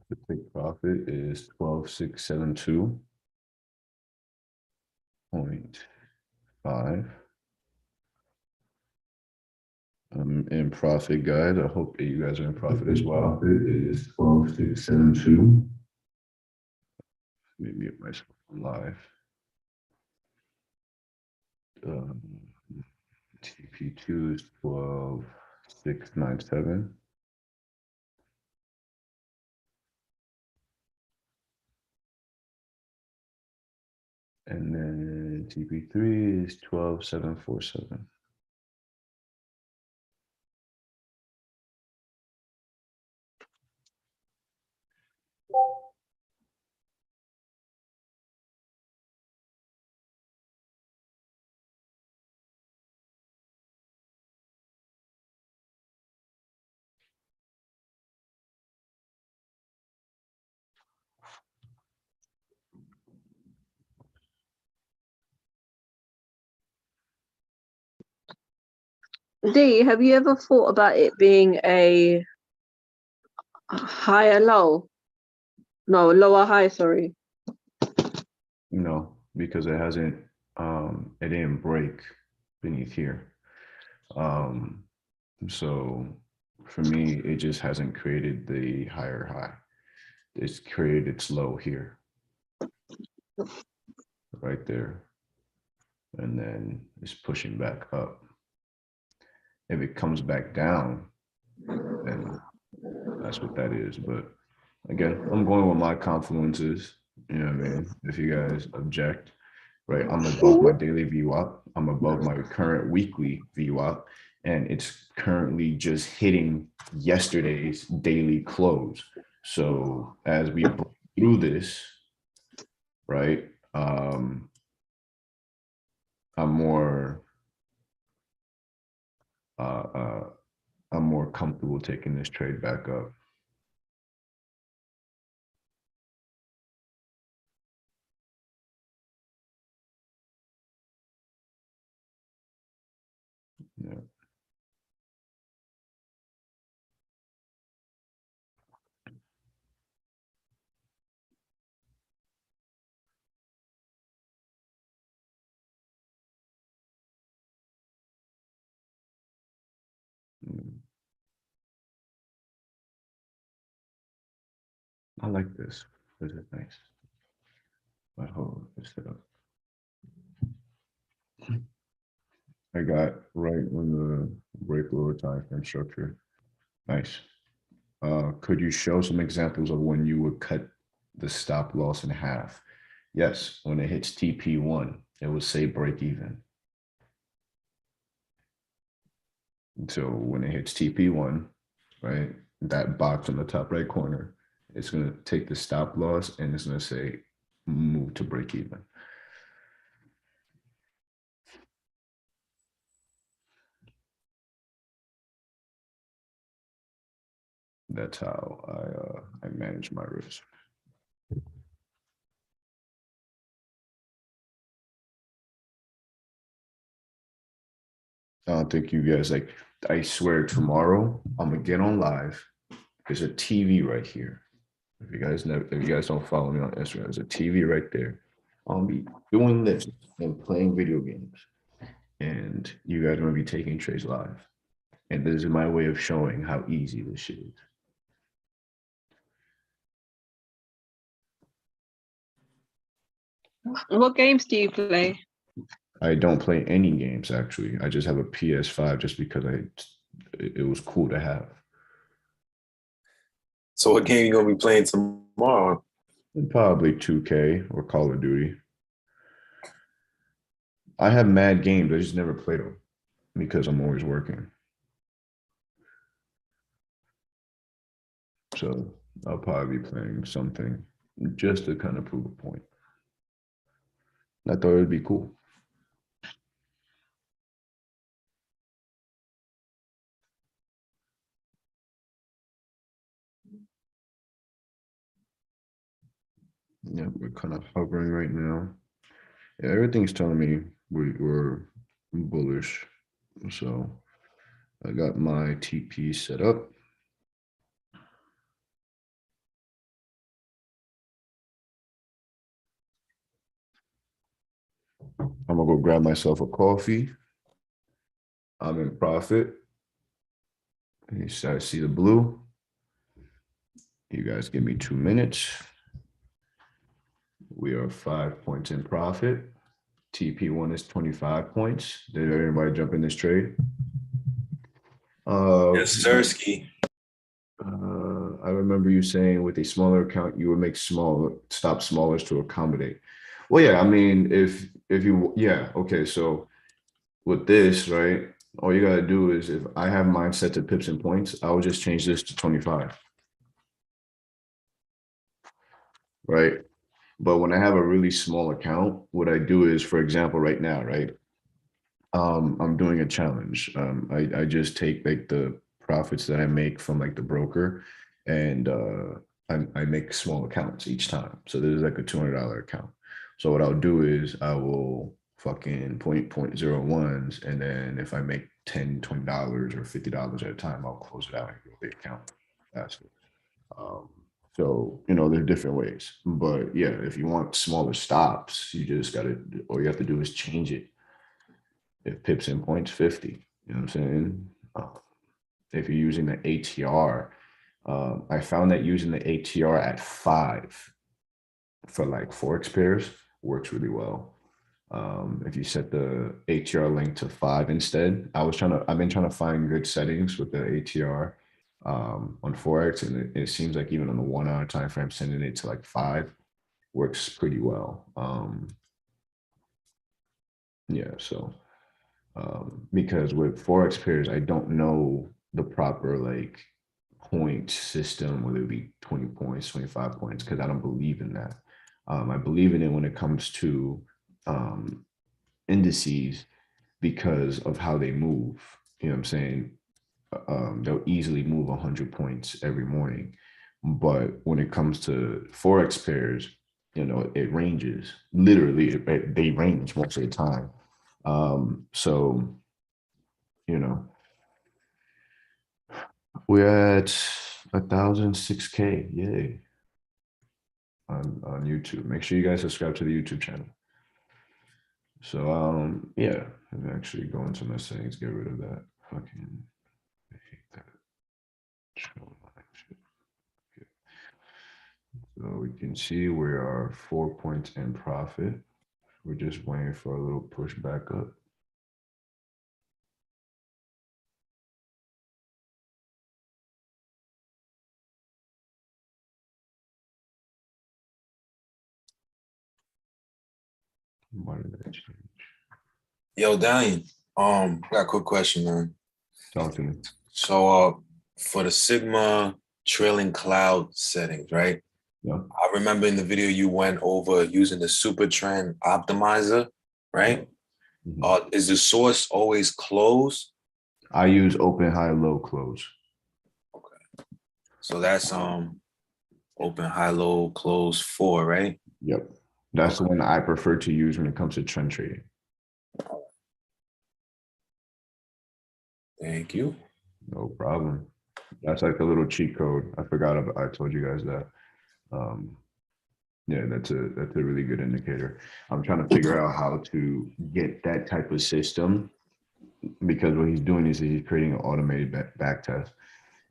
The take profit is 12672.5. I'm in profit, guys. I hope that you guys are in profit as well. Profit is 12672. Let me mute myself live. TP2 is 12697. And then TP3 is 12747. D, have you ever thought about it being a higher low? No, lower high, sorry. No, because it hasn't, it didn't break beneath here. So for me, it just hasn't created the higher high. It's created its low here, right there. And then it's pushing back up. If it comes back down, then that's what that is. But again, I'm going with my confluences. You know what I mean? If you guys object, right? I'm above my daily VWAP. I'm above my current weekly VWAP. And it's currently just hitting yesterday's daily close. So as we break through this, right? I'm more I'm more comfortable taking this trade back up. Yeah. I like this. This is nice. I hope this set up. I got right on the break lower time frame structure. Nice. Could you show some examples of when you would cut the stop loss in half? Yes, when it hits TP1, it would say break even. So when it hits TP1, right, that box on the top right corner, it's going to take the stop loss and it's going to say move to break even. That's how I manage my risk. I don't think you guys like, I swear tomorrow I'm gonna get on live. There's a TV right here. If you guys know, if you guys don't follow me on Instagram, there's a TV right there. I'll be doing this and playing video games. And you guys are gonna be taking trades live. And this is my way of showing how easy this shit is. What games do you play? I don't play any games actually. I just have a PS5 just because it was cool to have. So what game you gonna be playing tomorrow? Probably 2K or Call of Duty. I have mad games. I just never played them because I'm always working. So I'll probably be playing something just to kind of prove a point. I thought it would be cool. Yeah, we're kind of hovering right now. Yeah, everything's telling me we're bullish. So I got my TP set up. I'm gonna go grab myself a coffee. I'm in profit. You see the blue. You guys give me 2 minutes. We are 5 points in profit. TP1 is 25 points. Did everybody jump in this trade? Yes, Sirski. I remember you saying with a smaller account, you would make stop smallers to accommodate. Well, yeah, I mean, if you, yeah, okay. So with this, right, all you gotta do is if I have mine set to pips and points, I will just change this to 25, right? But when I have a really small account, what I do is, for example, right now, right, I'm doing a challenge. I just take like the profits that I make from like the broker, and I make small accounts each time. So this is like a $200 account. So what I'll do is I will fucking point zero ones, and then if I make $10, $20 or $50 at a time, I'll close it out and grow the account faster. Um, so there are different ways, but yeah, if you want smaller stops, you just gotta. All you have to do is change it. If pips and points 50, you know what I'm saying? If you're using the ATR, I found that using the ATR at 5 for like Forex pairs works really well. If you set the ATR link to 5 instead, I've been trying to find good settings with the ATR on Forex, and it seems like even on the 1 hour time frame, sending it to like 5 works pretty well. Yeah, so because with Forex pairs, I don't know the proper like point system, whether it be 20 points, 25 points, because I don't believe in that. I believe in it when it comes to indices because of how they move. You know what I'm saying? They'll easily move 100 points every morning. But when it comes to Forex pairs, it ranges. Literally, they range most of the time. So, we're at 1,006K. Yay. On YouTube. Make sure you guys subscribe to the YouTube channel. So, yeah, I'm actually go into my settings, get rid of that. Fucking I hate that. So we can see we are 4 points in profit. We're just waiting for a little push back up. Why did that change? Yo, Dallion, got a quick question, man. Talk to me. So for the Sigma trailing cloud settings, right? Yeah. I remember in the video you went over using the super trend optimizer, right? Mm-hmm. Is the source always closed? I use open, high, low, close. Okay. So that's open, high, low, close 4, right? Yep. That's the one I prefer to use when it comes to trend trading. Thank you. No problem. That's like a little cheat code. I forgot about, I told you guys that. Yeah, that's a really good indicator. I'm trying to figure out how to get that type of system, because what he's doing is he's creating an automated back test,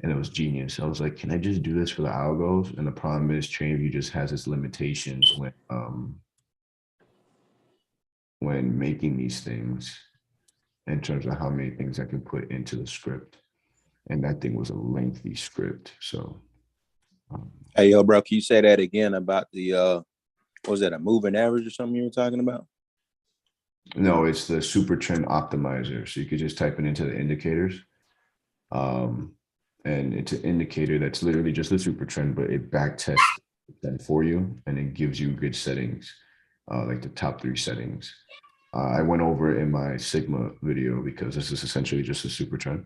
and it was genius. I was like, can I just do this for the algos? And the problem is TradingView just has its limitations when making these things in terms of how many things I can put into the script. And that thing was a lengthy script. So hey, yo, bro, can you say that again about the what was that, a moving average or something you were talking about? no, it's the super trend optimizer. So you could just type it into the indicators. And it's an indicator that's literally just a super trend, but it back tests them for you, and it gives you good settings, like the top 3 settings. I went over it in my Sigma video because this is essentially just a super trend.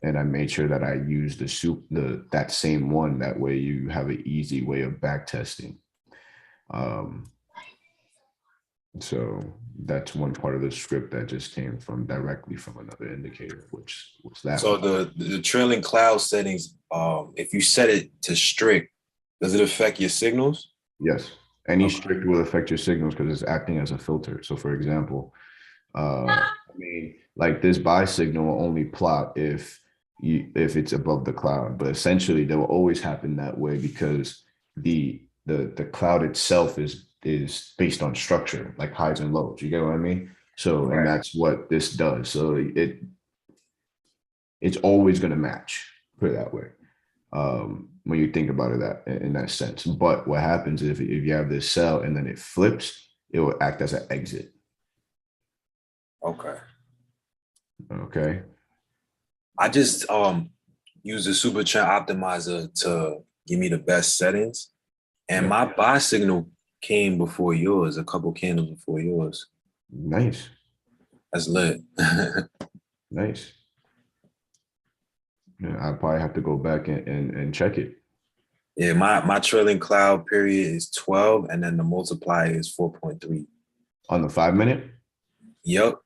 And I made sure that I use that same one. That way you have an easy way of back testing. So that's one part of the script that just came directly from another indicator, which was that. So the trailing cloud settings, if you set it to strict, does it affect your signals? Yes. Any Okay. strict will affect your signals because it's acting as a filter. So for example, I mean, like this buy signal will only plot if it's above the cloud, but essentially they will always happen that way because the cloud itself is based on structure, like highs and lows. You get what I mean? So, and Right. that's what this does. So it's always going to match, put it that way. When you think about it that in that sense. But what happens if you have this sell and then it flips, it will act as an exit. Okay. Okay. I just use the super trend optimizer to give me the best settings. And Yeah. my buy signal came before yours, a couple candles before yours. Nice. That's lit. Nice. Yeah, I probably have to go back and check it. Yeah, my trailing cloud period is 12, and then the multiplier is 4.3. On the 5 minute. Yep.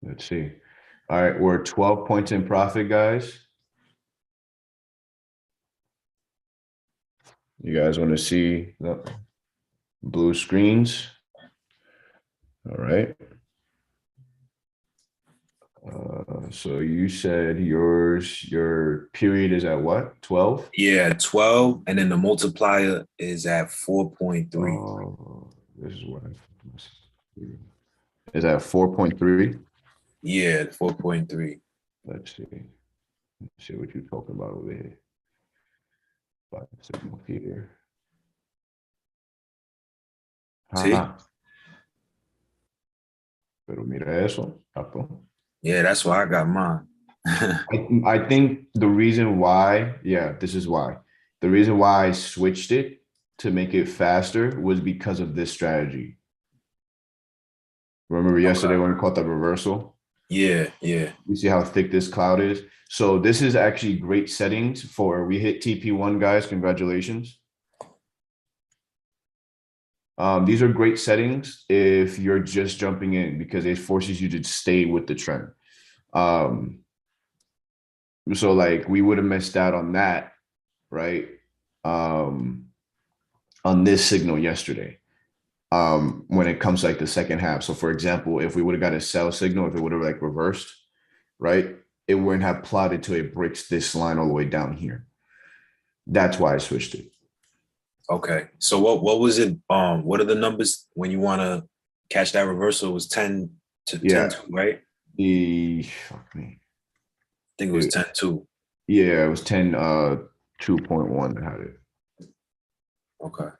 Let's see. All right, we're 12 points in profit, guys. You guys want to see the blue screens? All right. So you said your period is at what? 12? Yeah, 12, and then the multiplier is at 4.3. This is what is that 4.3? Yeah, 4.3. Let's see. Let's see what you're talking about over here. Buy signal here. See? Pero mira eso, capo. Yeah, that's why I got mine. I think the reason why, yeah, this is why. The reason why I switched it to make it faster was because of this strategy. Remember yesterday when we caught the reversal? Yeah, yeah. You see how thick this cloud is? So this is actually great settings for, we hit TP1, guys, congratulations. These are great settings if you're just jumping in because it forces you to stay with the trend. So like we would have missed out on that, right? On this signal yesterday. When it comes to like the second half. So for example, if we would have got a sell signal, if it would have like reversed, right? It wouldn't have plotted till it breaks this line all the way down here. That's why I switched it. Okay. So what was it? What are the numbers when you want to catch that reversal? It was 10 to Yeah. 10 2, right? Fuck me. I think it was 10 2. Yeah, it was 10 2.1 that had it. Okay.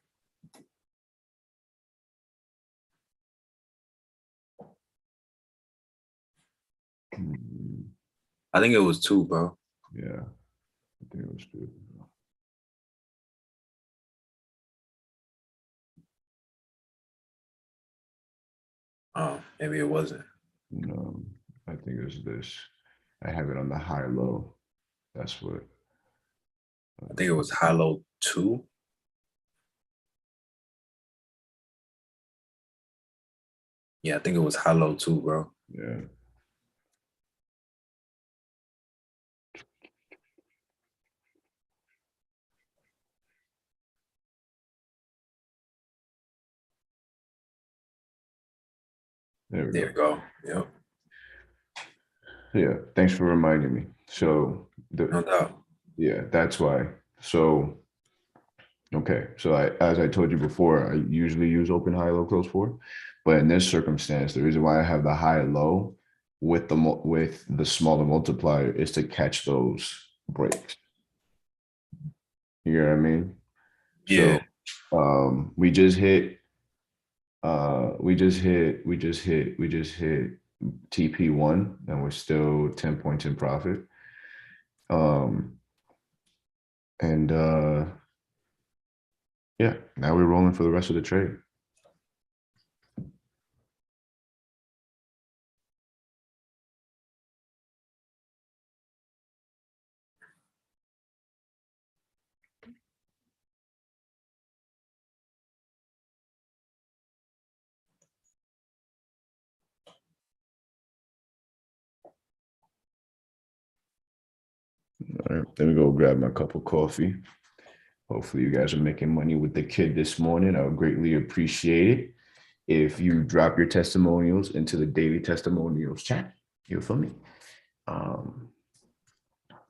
I think it was 2, bro. Yeah, I think it was 2. Oh, maybe it wasn't. No, I think it was this. I have it on the high low. That's what. I think it was high low 2. Yeah, I think it was high low 2, bro. Yeah. There we There you go. Yep. Yeah, thanks for reminding me. So No doubt. yeah, that's why. So okay, so as I told you before, I usually use open high low close for, but in this circumstance, the reason why I have the high low with the smaller multiplier is to catch those breaks. You know what I mean? Yeah. So we just hit TP1 and we're still 10 points in profit. And yeah, now we're rolling for the rest of the trade. All right, let me go grab my cup of coffee. Hopefully you guys are making money with the kid this morning. I would greatly appreciate it if you drop your testimonials into the daily testimonials chat. You feel me?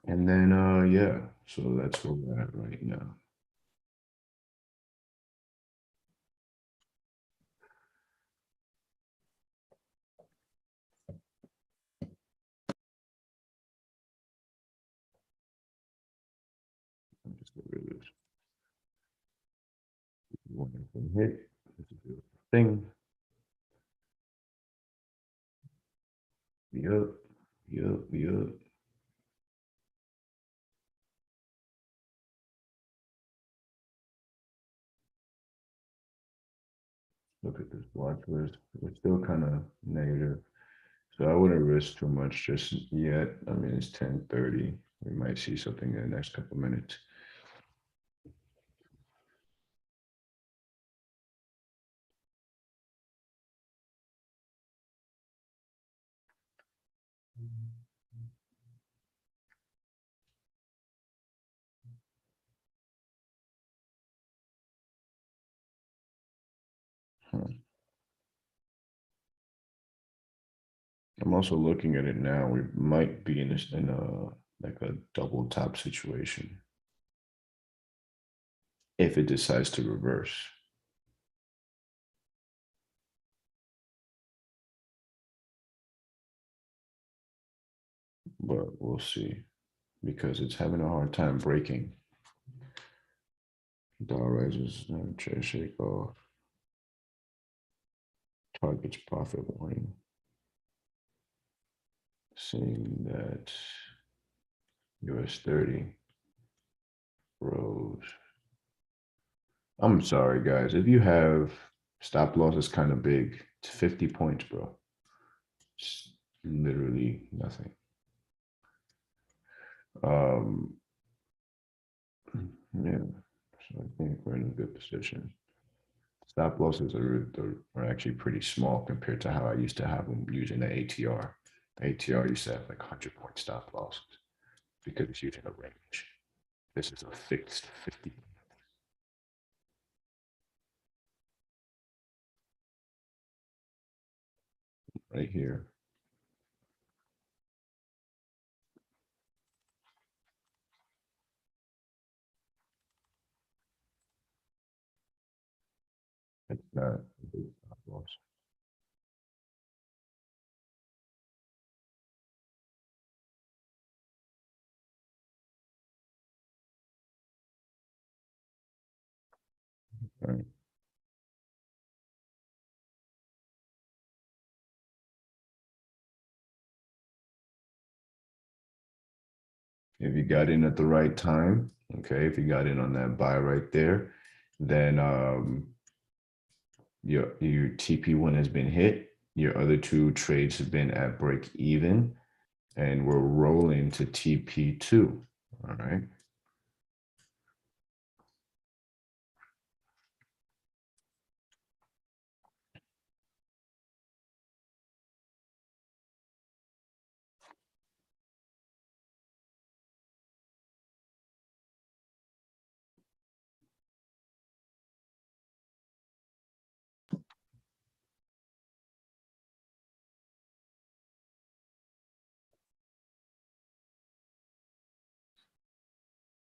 And then yeah, so that's where we're at right now. I'll just get rid of this. Wonderful hit. This is a beautiful thing. Yup, yup, yup. Look at this watch list. We're still kind of negative. So I wouldn't risk too much just yet. I mean, it's 10:30. We might see something in the next couple minutes. I'm also looking at it now. We might be in this in like a double top situation if it decides to reverse. But we'll see because it's having a hard time breaking. Dollar rises, trade shake off. Targets profit warning. Seeing that US 30 rose. I'm sorry, guys. If you have stop loss is kind of big. It's 50 points, bro. It's literally nothing. Yeah, so I think we're in a good position. Stop losses are actually pretty small compared to how I used to have them using the ATR. The ATR used to have like 100-point stop losses because it's using a range. This is a fixed 50. Right here. It's not a big stop loss. Right. If you got in at the right time, okay, if you got in on that buy right there, then your TP1 has been hit. Your other two trades have been at break even, and we're rolling to TP2. All right.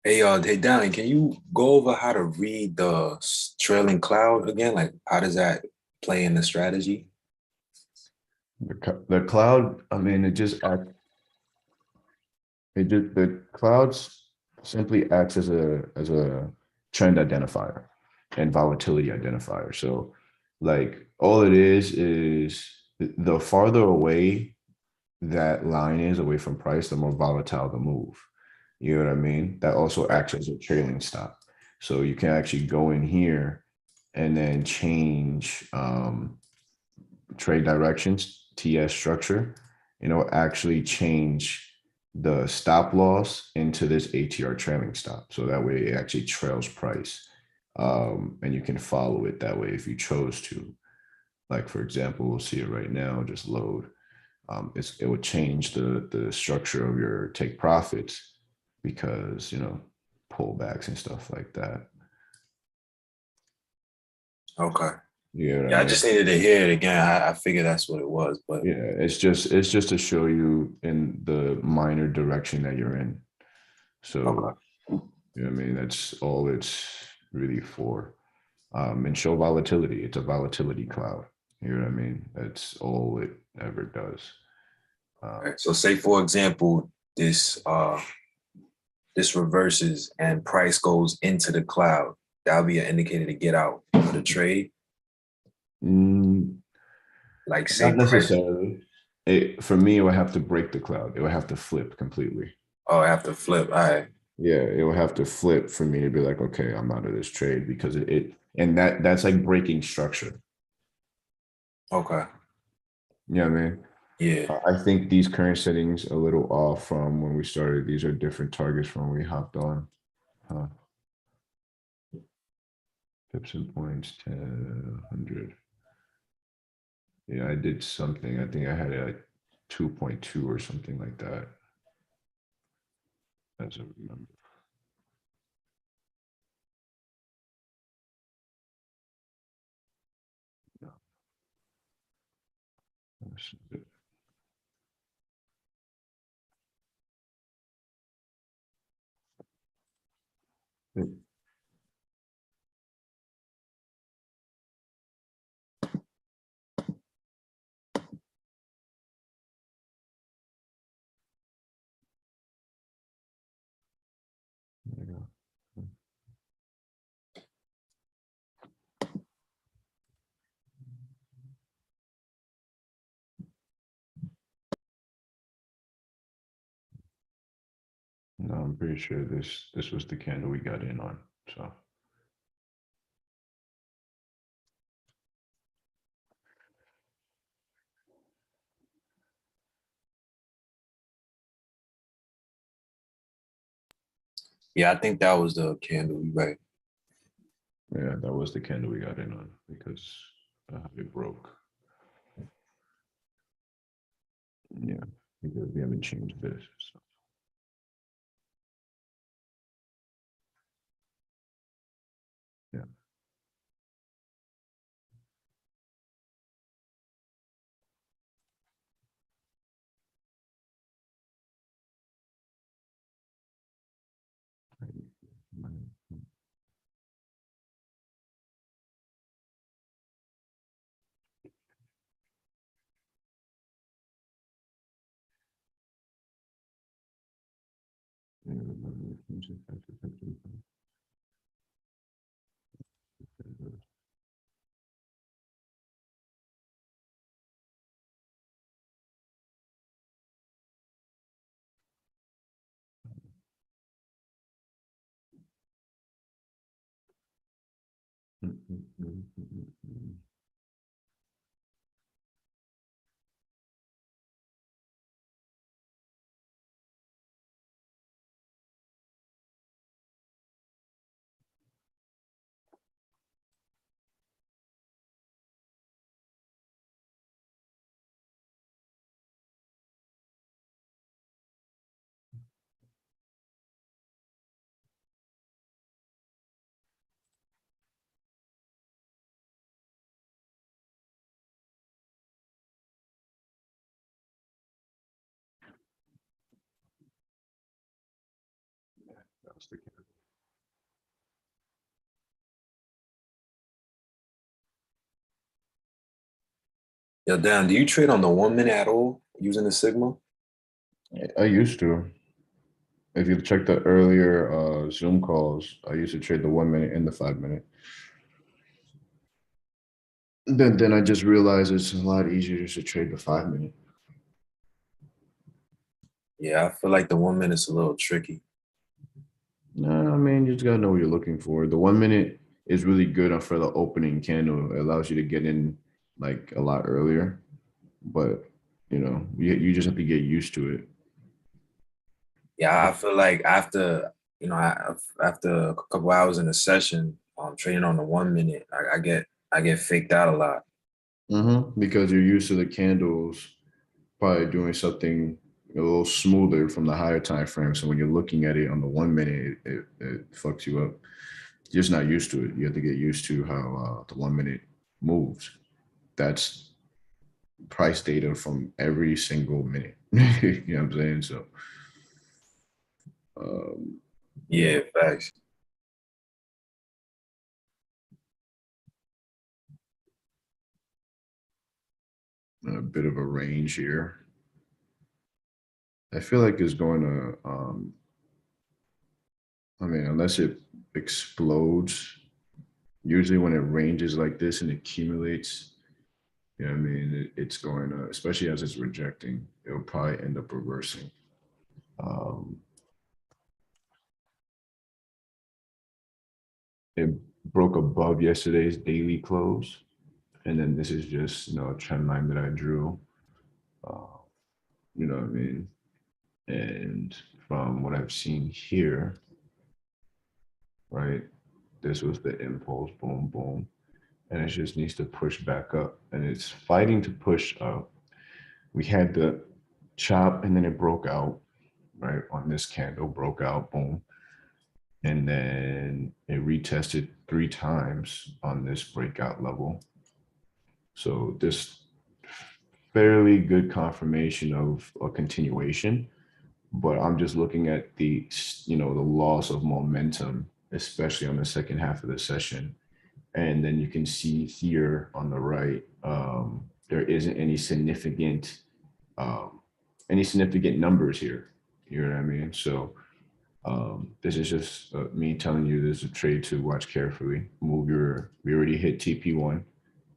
Hey, hey, Dallin, can you go over how to read the trailing cloud again? Like, how does that play in the strategy? The cloud, I mean, the clouds simply acts as a trend identifier and volatility identifier. So like all it is the farther away that line is away from price, the more volatile the move. You know what I mean? That also acts as a trailing stop. So you can actually go in here and then change trade directions, TS structure, actually change the stop loss into this ATR trailing stop. So that way it actually trails price. And you can follow it that way if you chose to. Like, for example, we'll see it right now, just load. It would change the structure of your take profits because, pullbacks and stuff like that. Okay. Yeah, Yeah, I just needed to hear it again. I figured that's what it was, but yeah, it's just to show you in the minor direction that you're in. So, okay. you know what I mean? That's all it's really for. And show volatility. It's a volatility cloud. You know what I mean? That's all it ever does. Okay. So say for example, this this reverses and price goes into the cloud. That'll be an indicator to get out of the trade. Mm, Like say not price. necessarily. For me, it would have to break the cloud. It would have to flip completely. Oh, I have to flip. All right. Yeah, it would have to flip for me to be like, okay, I'm out of this trade because and that's like breaking structure. Okay. You know what I mean? Yeah. I think these current settings a little off from when we started. These are different targets from when we hopped on. Pips and points, 10, 100. Yeah, I did something. I think I had it like 2.2 or something like that. As I remember. No. That's it. There you go. No, I'm pretty sure this was the candle we got in on. So Yeah, I think that was the candle. You right. yeah, that was the candle we got in on because it broke. Yeah, because we haven't changed this. So. Yeah. That was the candle. Yo, Dan, do you trade on the 1 minute at all using the Sigma? I used to. If you check the earlier Zoom calls, I used to trade the 1 minute and the 5 minute. Then I just realized it's a lot easier just to trade the 5 minute. Yeah, I feel like the 1 minute's a little tricky. No, I mean, you just gotta know what you're looking for. The 1 minute is really good for the opening candle. It allows you to get in like a lot earlier, but you know, you just have to get used to it. Yeah, I feel like after after a couple hours in a session, trading on the 1 minute, I get faked out a lot. Because you're used to the candles probably doing something a little smoother from the higher time frame. So when you're looking at it on the 1 minute, it fucks you up. You're just not used to it. You have to get used to how the 1 minute moves. That's price data from every single minute. You know what I'm saying? So Yeah, facts. a bit of a range here. I feel like it's going to, I mean, unless it explodes, usually when it ranges like this and accumulates, you know what I mean, it's going to, especially as it's rejecting, it'll probably end up reversing. It broke above yesterday's daily close. And then this is just, you know, a trend line that I drew. You know what I mean? And from what I've seen here, right, this was the impulse, boom, boom. And it just needs to push back up. And it's fighting to push up. We had the chop and then it broke out, right? On this candle, broke out, boom. And then it retested 3 times on this breakout level. So this fairly good confirmation of a continuation, but I'm just looking at the, you know, the loss of momentum, especially on the second half of the session. And then you can see here on the right, there isn't any significant numbers here. You know what I mean? So this is just me telling you this is a trade to watch carefully. We already hit TP1,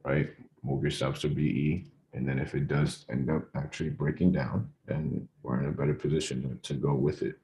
right? Move your stops to BE. And then if it does end up actually breaking down, then we're in a better position to go with it.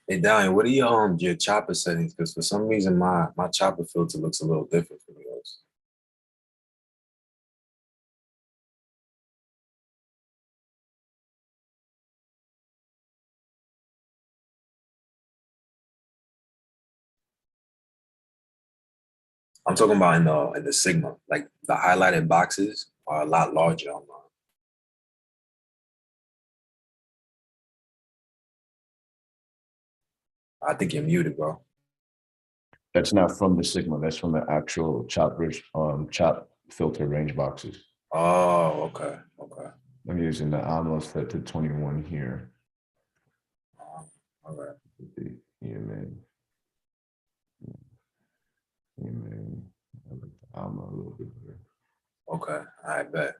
Hey, Dalian, what are your chopper settings? Because for some reason my chopper filter looks a little different from yours. I'm talking about in the Sigma. Like the highlighted boxes are a lot larger on mine. I think you're muted, bro. That's not from the Sigma. That's from the actual chop filter range boxes. Oh, okay, okay. I'm using the almost set to 21 here. All right. The EMA. EMA. I'm a little bit better. Okay, I bet.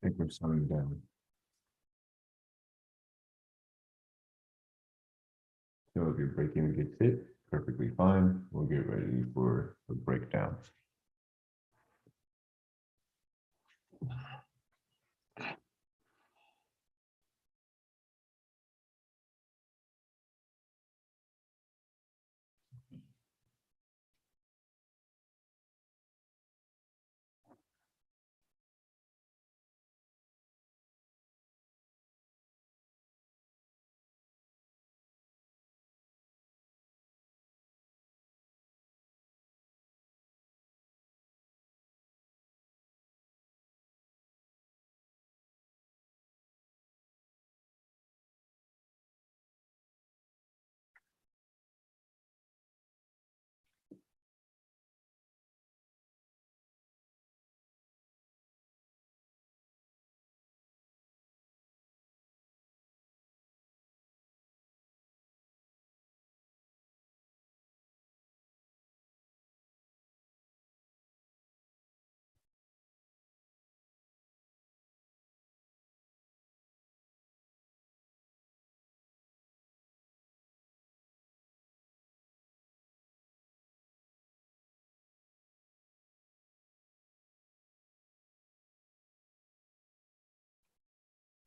think we're slowing down. So if your break-even gets hit, perfectly fine. We'll get ready for the breakdown.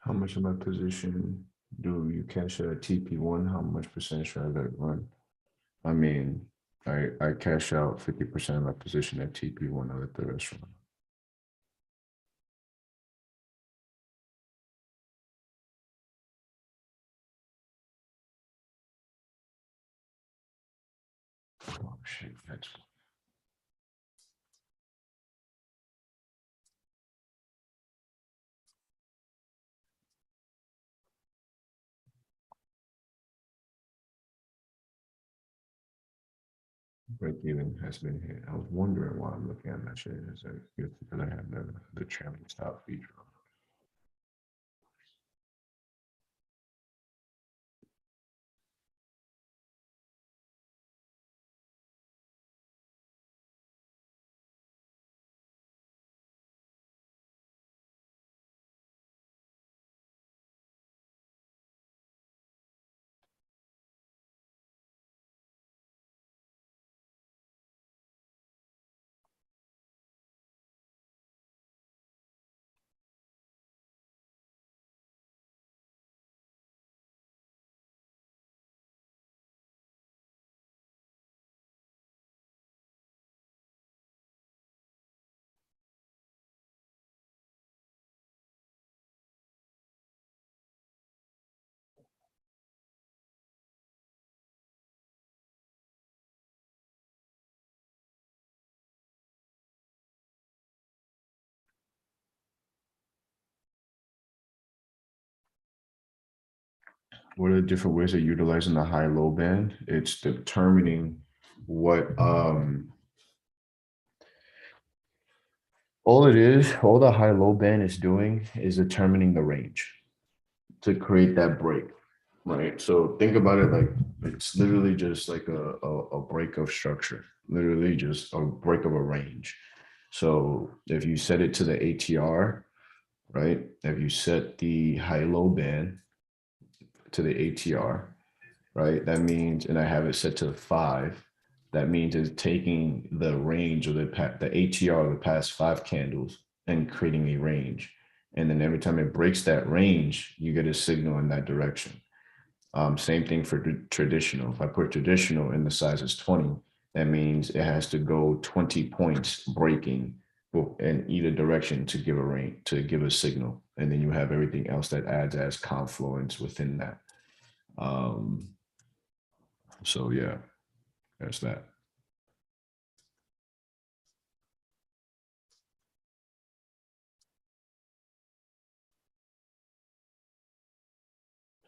How much of my position do you cash out at TP1? How much percent should I let it run? I mean, I cash out 50% of my position at TP1. I let the rest run. Oh shit, that's break even has been hit. I was wondering why I'm looking at that shit. Is that because I have the trailing stop feature on. What are the different ways of utilizing the high-low band? It's determining what all the high-low band is doing is determining the range to create that break, right? So think about it like it's literally just like a break of structure, literally just a break of a range. So if you set it to the ATR, right? If you set the high-low band to the ATR, right? That means, and I have it set to 5. That means it's taking the range of the ATR of the past 5 candles and creating a range. And then every time it breaks that range, you get a signal in that direction. Same thing for traditional. If I put traditional and the size is 20, that means it has to go 20 points breaking in either direction to give a range, to give a signal. And then you have everything else that adds as confluence within that. So yeah, there's that.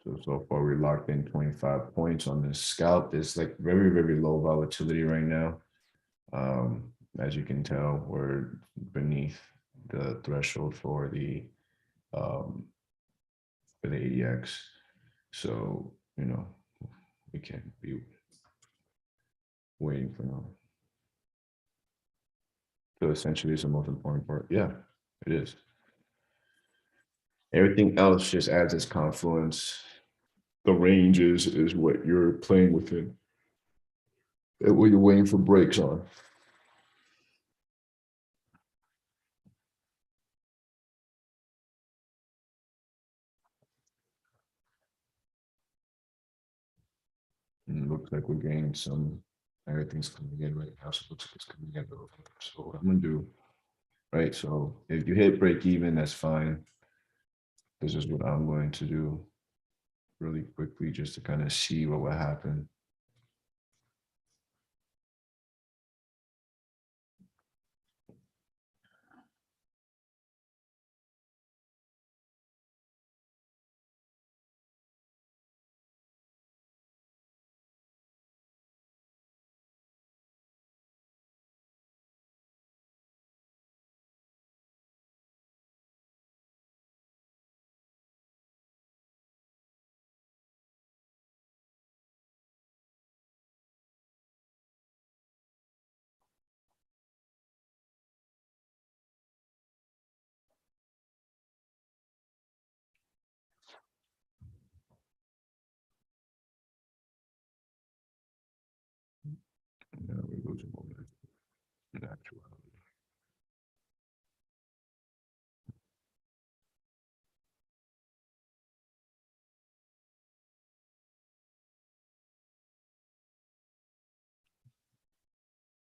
So far we locked in 25 points on this scalp. It's like very, very low volatility right now. As you can tell, we're beneath the threshold for the ADX. So, you know, we can't be waiting for now. So essentially it's the most important part. Yeah, it is. Everything else just adds its confluence. The range is what you're playing within. What you're waiting for breaks on. And it looks like we're getting some, everything's coming in right now. So it looks like it's coming in. So what I'm gonna do, right? So if you hit break even, that's fine. This is what I'm going to do really quickly just to kind of see what will happen. Yeah, we're losing momentum in actuality.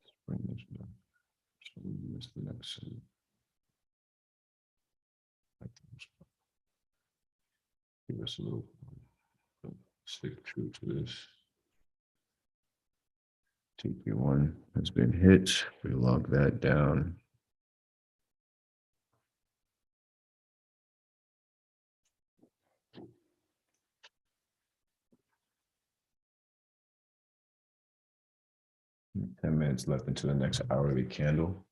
Let's bring this back. So we missed the next set. Give us a little, stick true to this. TP1 has been hit. We log that down. And 10 minutes left into the next hourly candle.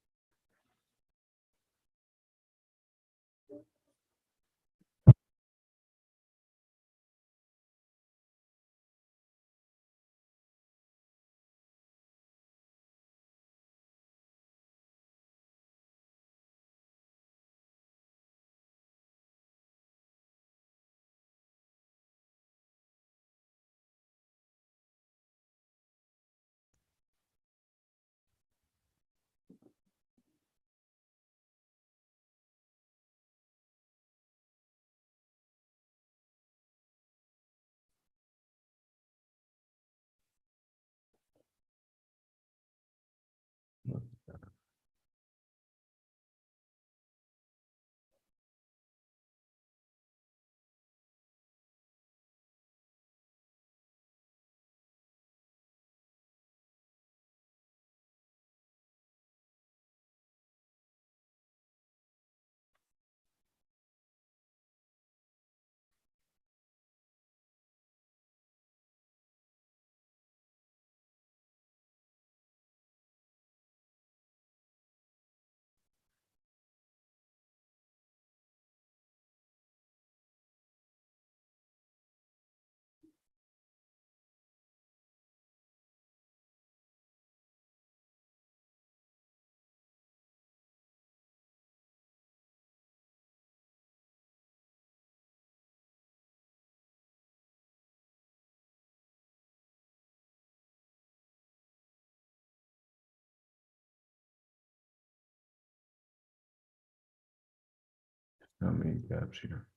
How many gaps here?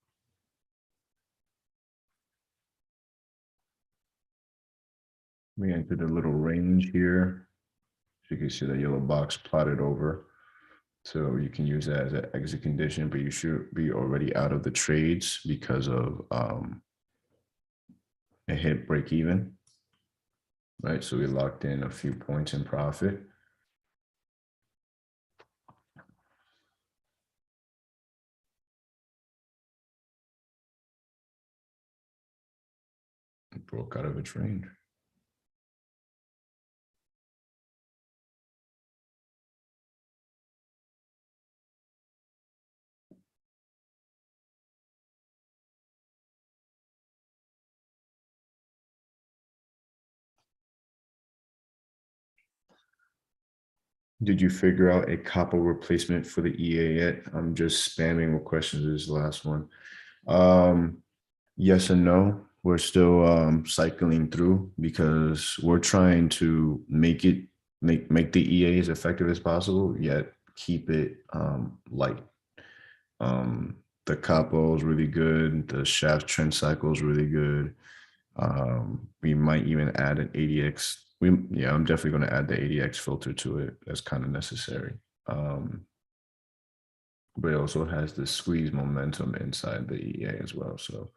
We entered a little range here. So you can see the yellow box plotted over. So you can use that as an exit condition, but you should be already out of the trades because of a hit break even. Right, so we locked in a few points in profit. It broke out of its range. Did you figure out a copper replacement for the EA yet? I'm just spamming with questions. This last one. Yes and no. We're still cycling through because we're trying to make the EA as effective as possible, yet keep it light. The capo is really good. The shaft trend cycle is really good. We might even add an ADX. Yeah, I'm definitely going to add the ADX filter to it. That's kind of necessary. But it also has the squeeze momentum inside the EA as well. So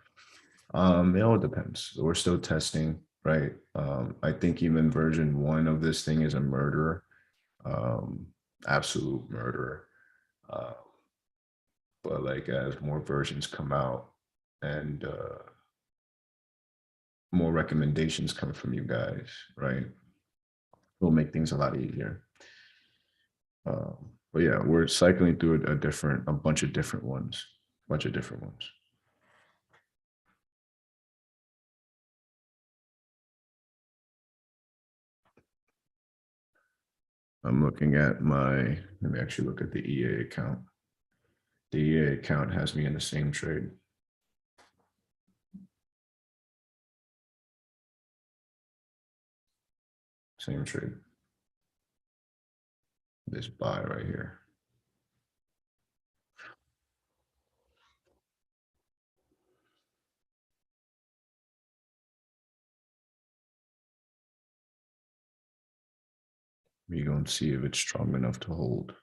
it all depends. We're still testing, right? I think even version 1 of this thing is a murderer, absolute murderer. But like as more versions come out and more recommendations come from you guys, right? It'll make things a lot easier. But yeah, we're cycling through a bunch of different ones. I'm looking at let me actually look at the EA account. The EA account has me in the same trade. Same trade. This buy right here. We're going to see if it's strong enough to hold.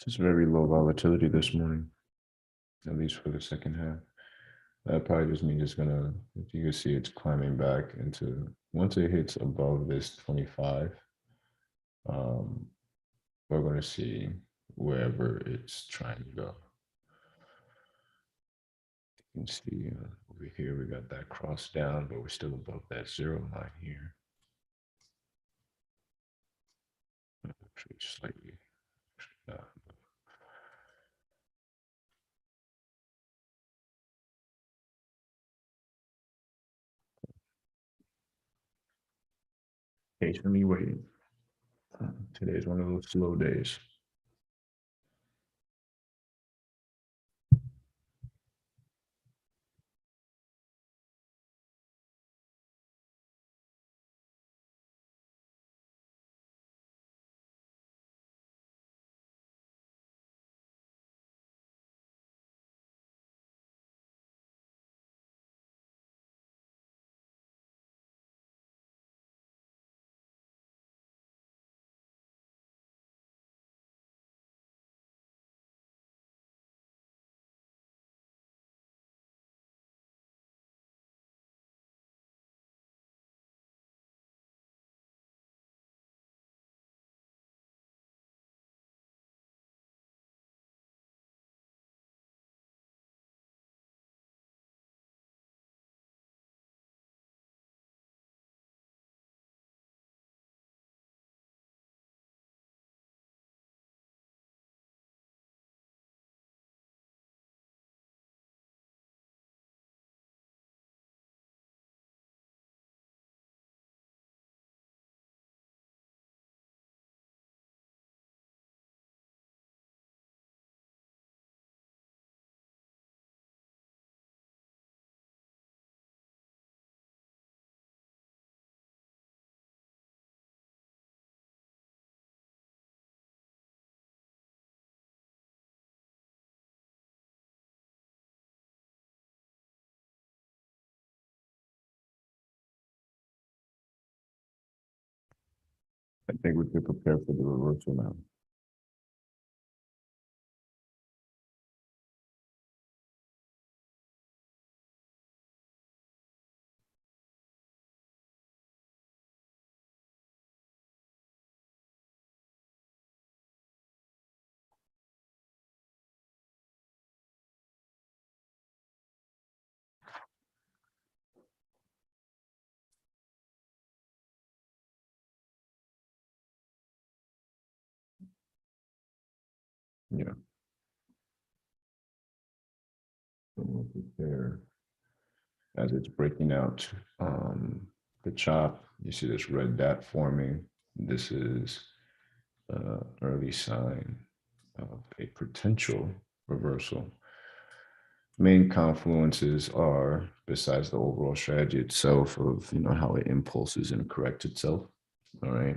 Just very low volatility this morning, at least for the second half. That probably just means it's gonna, if you can see it's climbing back into, once it hits above this 25, we're gonna see wherever it's trying to go. You can see over here, we got that cross down, but we're still above that 0 line here. Actually, slightly. Patiently waiting. Today's one of those slow days. I think we could prepare for the reversal now. Yeah. So we'll prepare as it's breaking out the chop. You see this red dot forming. This is early sign of a potential reversal. Main confluences are, besides the overall strategy itself of how it impulses and corrects itself. All right.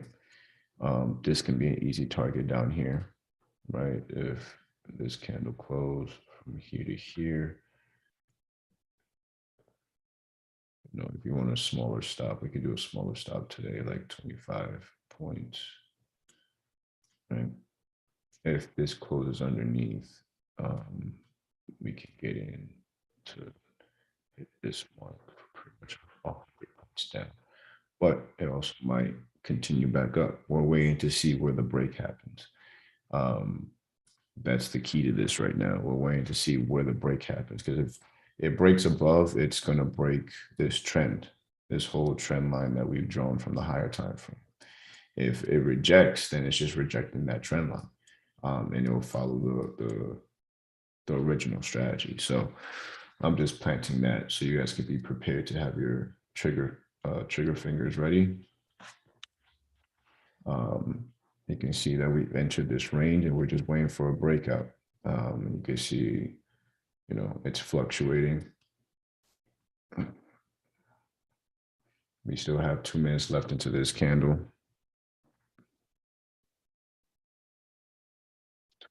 This can be an easy target down here, right? If this candle closed from here to here, if you want a smaller stop, we could do a smaller stop today, like 25 points, right? If this closes underneath, we can get in to hit this mark pretty much all 3 points down, but it also might continue back up. We're waiting to see where the break happens. That's the key to this right now. We're waiting to see where the break happens, because if it breaks above, it's going to break this trend, this whole trend line that we've drawn from the higher time frame. If it rejects, then it's just rejecting that trend line, and it will follow the original strategy. So I'm just planting that so you guys can be prepared to have your trigger fingers ready. You can see that we've entered this range and we're just waiting for a breakout. You can see, it's fluctuating. We still have 2 minutes left into this candle.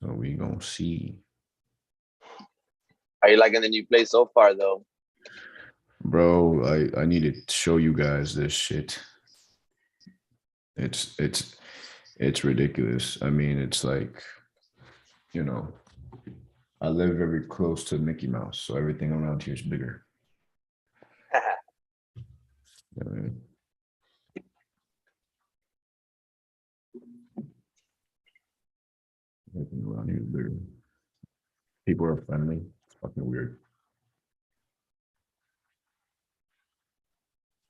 So we gonna see. Are you liking the new place so far, though? Bro, I need to show you guys this shit. It's ridiculous. I mean, it's like you know, I live very close to Mickey Mouse, so everything around here is bigger. You know what I mean? Everything around here is bigger. People are friendly. It's fucking weird.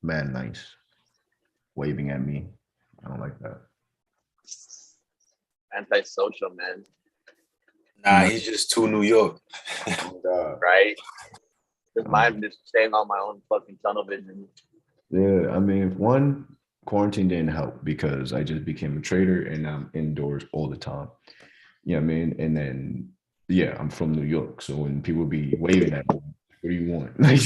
Man, nice. Waving at me. I don't like that. Antisocial, man. Nah, he's just too New York. Oh, God. Right? Just mine just staying on my own fucking tunnel vision. Yeah, I mean, one, quarantine didn't help because I just became a trader and I'm indoors all the time. You know what I mean? And then, yeah, I'm from New York. So when people be waving at me, what do you want? Like,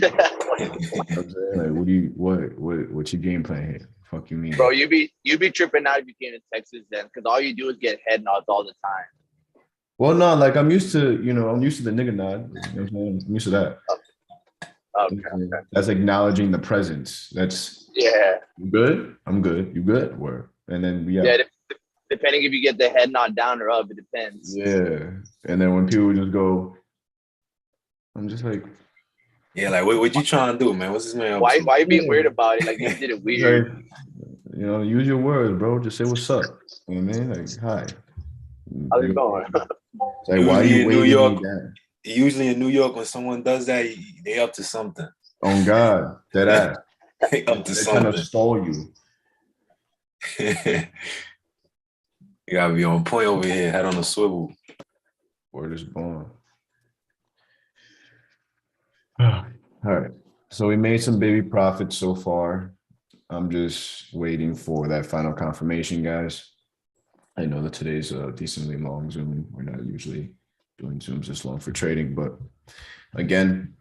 I'm saying, like, what's your game plan here? Fuck you mean? Bro, you be tripping out if you came to Texas then, because all you do is get head nods all the time. Well, no, like I'm used to the nigga nod. You know what I'm saying? I'm used to that. Okay. That's acknowledging the presence. That's Yeah. you good? I'm good. You good? Word. And then Yeah. Depending if you get the head nod down or up, it depends. Yeah. And then when people just go, I'm just like, Yeah, like what you trying to do, man? What's this man up Why to? you being weird about it? Like you did it weird. like, you know, use your words, bro. Just say what's up. You know what I mean? Like, hi. How's it going? It's like, why are you Usually in New waving York, me down? usually in New York, when someone does that, they up to something. On God, that ass. They up to They're trying to something. stall you. You gotta be on point over here, head on a swivel. Word is born. All right. So we made some baby profits so far. I'm just waiting for that final confirmation, guys. I know that today's a decently long Zoom. We're not usually doing Zooms this long for trading, but again,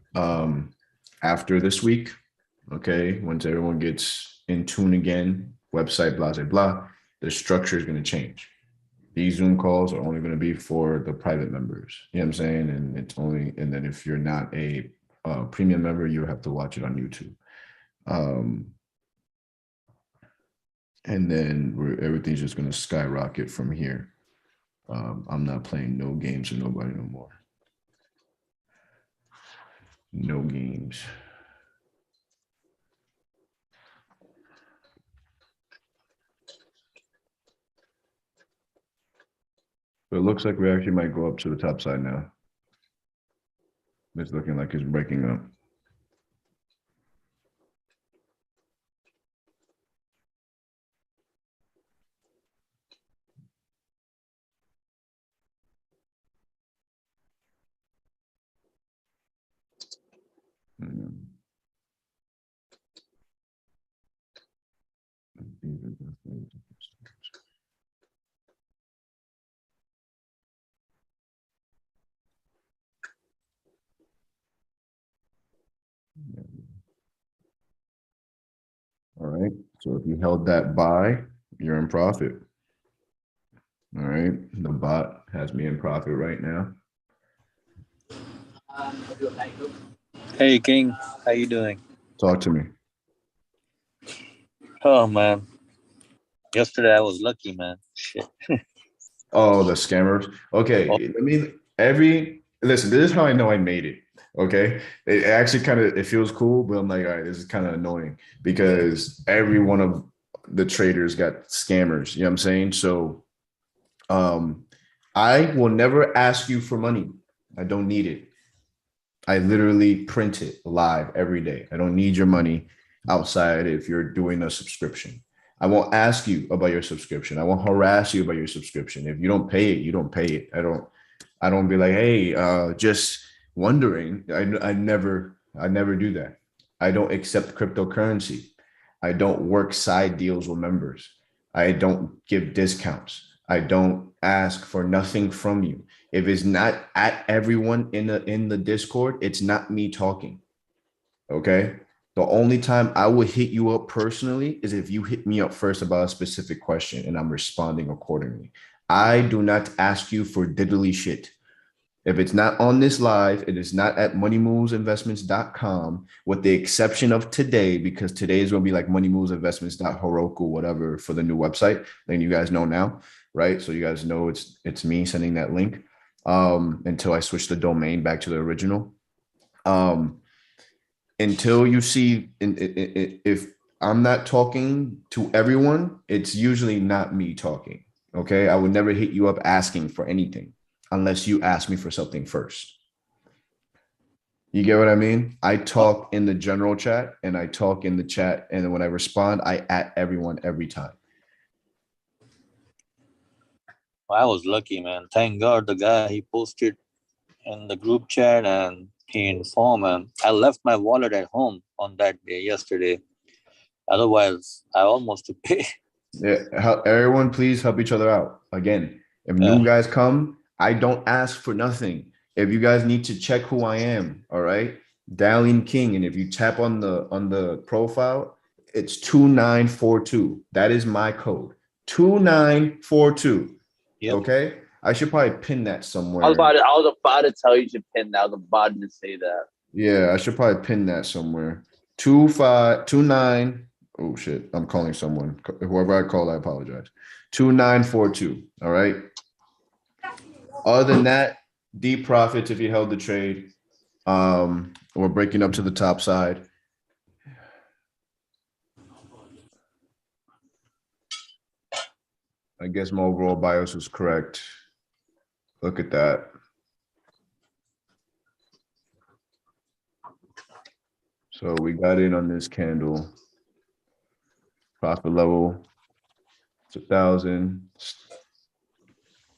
after this week, okay, once everyone gets in tune again, website, blah, blah, blah, the structure is going to change. These Zoom calls are only going to be for the private members. You know what I'm saying? And it's only, and then if you're not a premium member, you have to watch it on YouTube. And then everything's just going to skyrocket from here. I'm not playing no games with nobody no more. No games. But it looks like we actually might go up to the top side now. It's looking like it's breaking up. All right. So if you held that buy, you're in profit. All right. The bot has me in profit right now. Hey King, how you doing? Talk to me. Oh man, yesterday I was lucky, man. Shit. Oh, the scammers. Okay. I mean, listen, this is how I know I made it. Okay. It actually it feels cool, but I'm like, all right, this is kind of annoying because every one of the traders got scammers. You know what I'm saying? So I will never ask you for money. I don't need it. I literally print it live every day. I don't need your money outside if you're doing a subscription. I won't ask you about your subscription. I won't harass you about your subscription. If you don't pay it, you don't pay it. I don't be like, hey, just wondering. I never do that. I don't accept cryptocurrency. I don't work side deals with members. I don't give discounts. I don't ask for nothing from you. If it's not at everyone in the Discord, it's not me talking. Okay. The only time I would hit you up personally is if you hit me up first about a specific question and I'm responding accordingly. I do not ask you for diddly shit. If it's not on this live, it is not at moneymovesinvestments.com, with the exception of today, because today is going to be like moneymovesinvestments.heroku, whatever, for the new website. Then you guys know now. right? So you guys know it's me sending that link until I switch the domain back to the original. Until you see, if I'm not talking to everyone, it's usually not me talking. Okay, I would never hit you up asking for anything unless you ask me for something first. You get what I mean? I talk in the general chat and I talk in the chat, and then when I respond, I at everyone every time. I was lucky, man. Thank God the guy, he posted in the group chat and he informed, and I left my wallet at home on that day yesterday. Otherwise, I almost to pay. Yeah, everyone, please help each other out. Again, if new guys come, I don't ask for nothing. If you guys need to check who I am, all right, DALLIONKING, and if you tap on the profile, it's 2942. That is my code, 2942. Yep. Okay, I should probably pin that somewhere. I was about to tell you to pin that. I was about to say that. Yeah, I should probably pin that somewhere. 2529. Oh shit, I'm calling someone. Whoever I call, I apologize. 2942. All right. Other than that, deep profits if you held the trade. We're breaking up to the top side. I guess my overall bias was correct. Look at that. So we got in on this candle. Profit level, it's 1,000,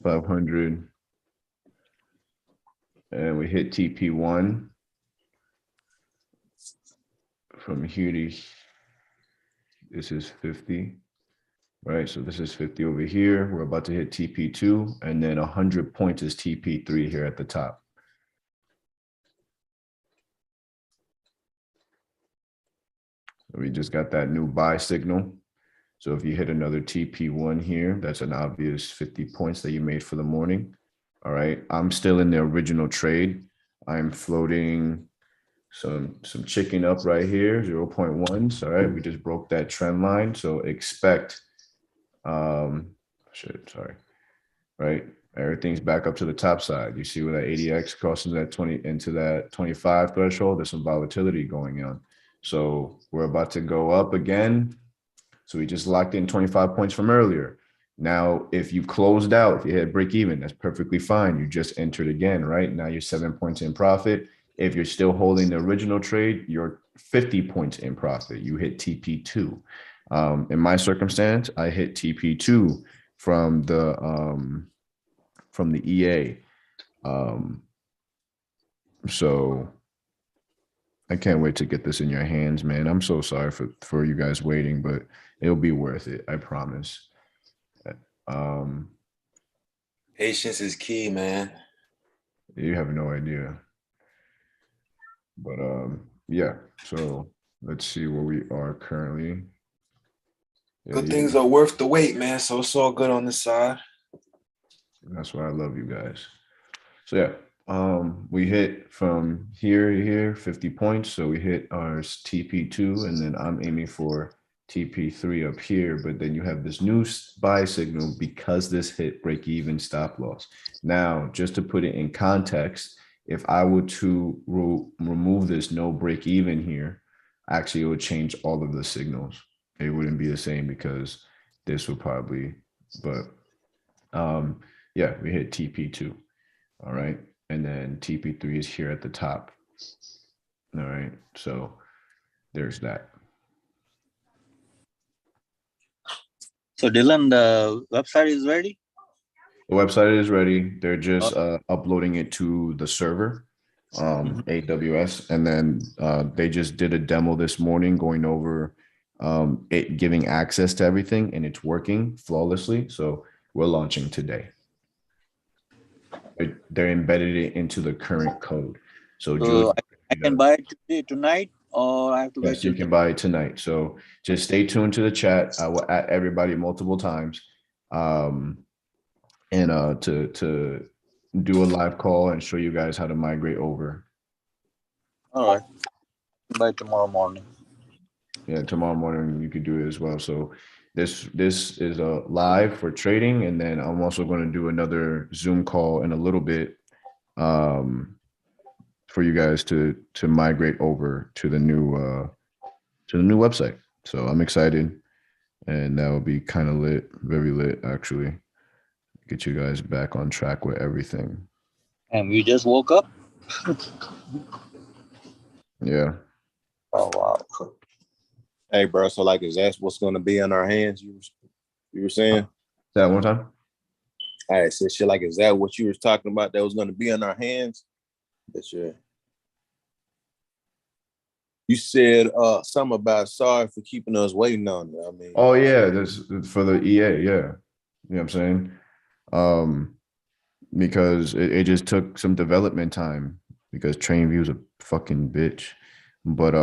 500. And we hit TP1 from here to, this is 50, right? So this is 50 over here. We're about to hit TP2, and then 100 points is TP3 here at the top. So we just got that new buy signal. So if you hit another TP1 here, that's an obvious 50 points that you made for the morning. All right, I'm still in the original trade. I'm floating some chicken up right here, 0.1s. All right, we just broke that trend line. So expect, sorry, right? Everything's back up to the top side. You see where that ADX crosses that 20 into that 25 threshold, there's some volatility going on. So we're about to go up again. So we just locked in 25 points from earlier. Now, if you closed out, if you had break even, that's perfectly fine. You just entered again, right? Now you're 7 points in profit. If you're still holding the original trade, you're 50 points in profit. You hit TP2. In my circumstance, I hit TP2 from the EA. So I can't wait to get this in your hands, man. I'm so sorry for you guys waiting, but it'll be worth it. I promise. Patience is key, man. You have no idea. But yeah, so let's see where we are currently. Yeah, Good things are worth the wait, man. So it's all good on this side. That's why I love you guys. So yeah, we hit from here to here 50 points. So we hit our TP2, and then I'm aiming for TP3 up here, but then you have this new buy signal because this hit break even stop loss. Now, just to put it in context, if I were to remove this no break even here, actually it would change all of the signals. It wouldn't be the same because this would probably, but yeah, we hit TP2. All right. And then TP3 is here at the top. All right. So there's that. So Dylan, the website is ready? The website is ready. They're just uploading it to the server, AWS. And then they just did a demo this morning going over it giving access to everything, and it's working flawlessly. So we're launching today. They're embedded it into the current code. So I can buy it today, tonight, or I have to wait? Yes, you can buy it tonight. So just stay tuned to the chat. I will at everybody multiple times, and to do a live call and show you guys how to migrate over. All right, by tomorrow morning. Yeah, tomorrow morning you could do it as well. So this is a live for trading, and then I'm also going to do another Zoom call in a little bit for you guys to migrate over to the new website. So I'm excited, and that will be kind of lit, very lit actually. Get you guys back on track with everything. And we just woke up. Yeah. Oh wow. Hey, bro. So like, is that what's going to be in our hands? You were saying? Say that one more time. All right. So shit, like, is that what you was talking about? That was going to be in our hands? That's your. You said something about sorry for keeping us waiting on it. I mean, Oh yeah, this for the EA. Yeah, you know what I'm saying. Because it just took some development time because TradingView is a fucking bitch. But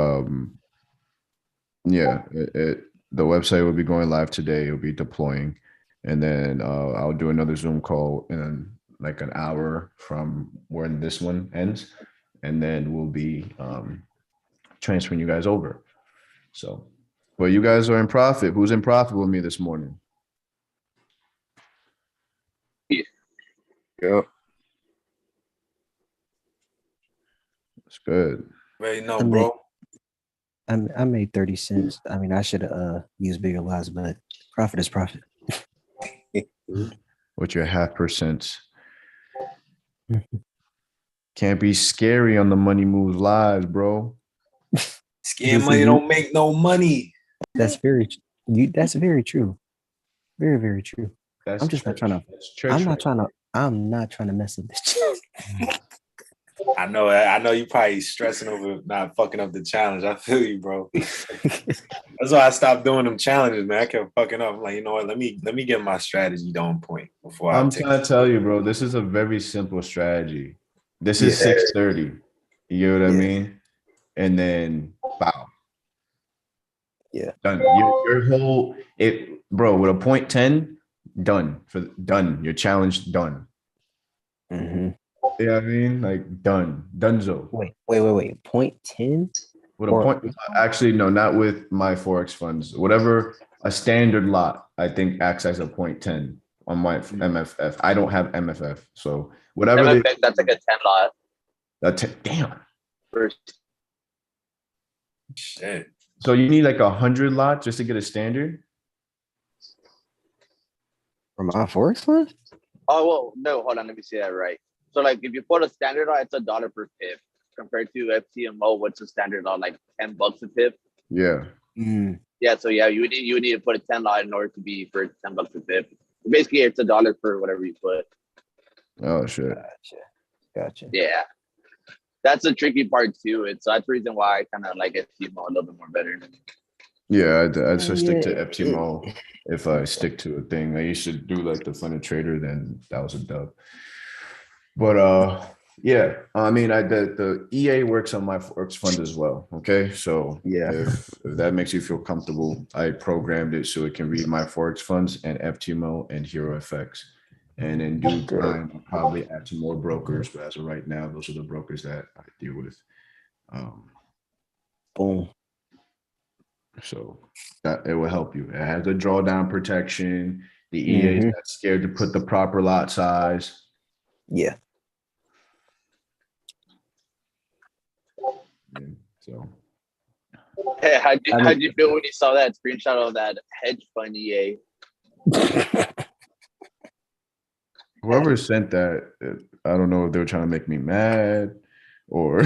yeah, the website will be going live today. It'll be deploying, and then I'll do another Zoom call in like an hour from when this one ends, and then we'll be transferring you guys over. So, well, you guys are in profit. Who's in profit with me this morning? yeah. That's good. Right, no, bro. I made 30 cents. I mean, I should have used bigger lots, but profit is profit. What's your 0.5%? Can't be scary on the Money Moves lives, bro. Scam money don't make no money. That's very true. Very, very true. That's I'm just not trying to. I'm not trying to mess up this. I know you probably stressing over not fucking up the challenge. I feel you, bro. That's why I stopped doing them challenges, man. I kept fucking up. I'm like, you know what? Let me get my strategy on point before I'm trying to tell you, bro. This is a very simple strategy. This is 630. You know what I mean? And then wow. Yeah. Done. Your whole bro, with a 0.10, done. Your challenge done. Mm-hmm. Yeah, I mean, like done. Donezo. Wait. 0.10? With a point, actually, no, not with my Forex funds. Whatever a standard lot, I think acts as a 0.10 on my MFF. I don't have MFF, so whatever. That's like a 10 lot. Damn. First. Shit. So you need like 100 lots just to get a standard? From my Forex fund? Oh, well, no, hold on. Let me see that right. So, like, if you put a standard lot, it's $1 per pip compared to FTMO, what's a standard lot, like $10 a pip? Yeah. Mm. Yeah, so yeah, you would need to put a 10 lot in order to be for $10 a pip. Basically, it's $1 for whatever you put. Oh, shit. Gotcha. Yeah. That's the tricky part, too. That's the reason why I kind of like FTMO a little bit more better. Yeah, I'd just stick to FTMO if I stick to a thing. I used to do like the Funded Trader, then that was a dub. But yeah, I mean, the EA works on my Forex fund as well. Okay, so Yeah. if that makes you feel comfortable, I programmed it so it can read my Forex funds and FTMO and Hero FX. And in due time, I'll probably add some more brokers. But as of right now, those are the brokers that I deal with. Boom. So that it will help you. It has a drawdown protection. The EA is not scared to put the proper lot size. Yeah. So Hey, how'd you feel when you saw that screenshot of that hedge fund EA? whoever sent that, I don't know if they were trying to make me mad or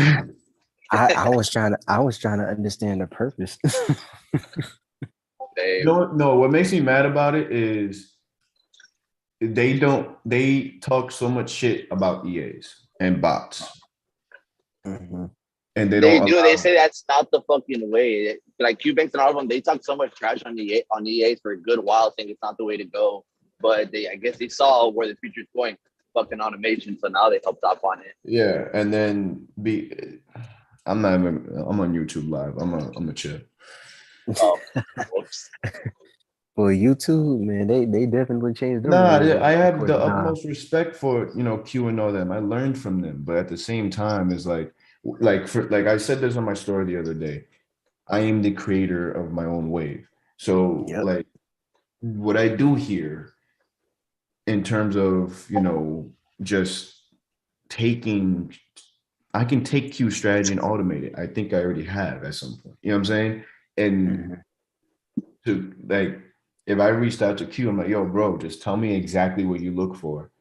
I was trying to understand the purpose. no, what makes me mad about it is they talk so much shit about EAs and bots. Mm-hmm. And they say that's not the fucking way. Like Qbanks and all of them, they talk so much trash on EAs for a good while, saying it's not the way to go. But I guess they saw where the future's going, fucking automation. So now they helped up on it. Yeah, and then I'm on YouTube Live. I'm a chill. Oh, whoops. Well, YouTube, man, they definitely changed. I have the utmost respect for Q and all them. I learned from them, but at the same time, it's like I said this on my story the other day. I am the creator of my own wave. So what I do here in terms of, just taking, I can take Q strategy and automate it. I think I already have at some point. You know what I'm saying? And to like, if I reached out to Q, I'm like, yo, bro, just tell me exactly what you look for,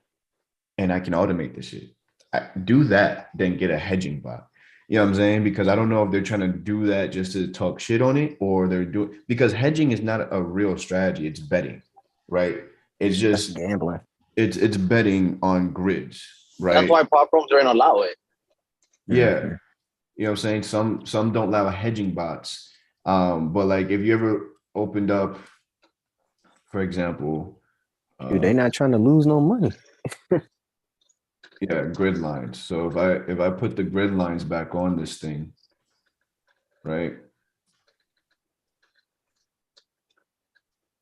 and I can automate this shit. I do that, then get a hedging bot. You know what I'm saying? Because I don't know if they're trying to do that just to talk shit on it, or they're doing, because hedging is not a real strategy. It's betting, right? It's That's just gambling. it's betting on grids, right? That's why prop firms don't allow it. Yeah. You know what I'm saying? Some don't allow hedging bots. But like if you ever opened up, for example, Dude, they not trying to lose no money. yeah, grid lines. So if I put the grid lines back on this thing, right?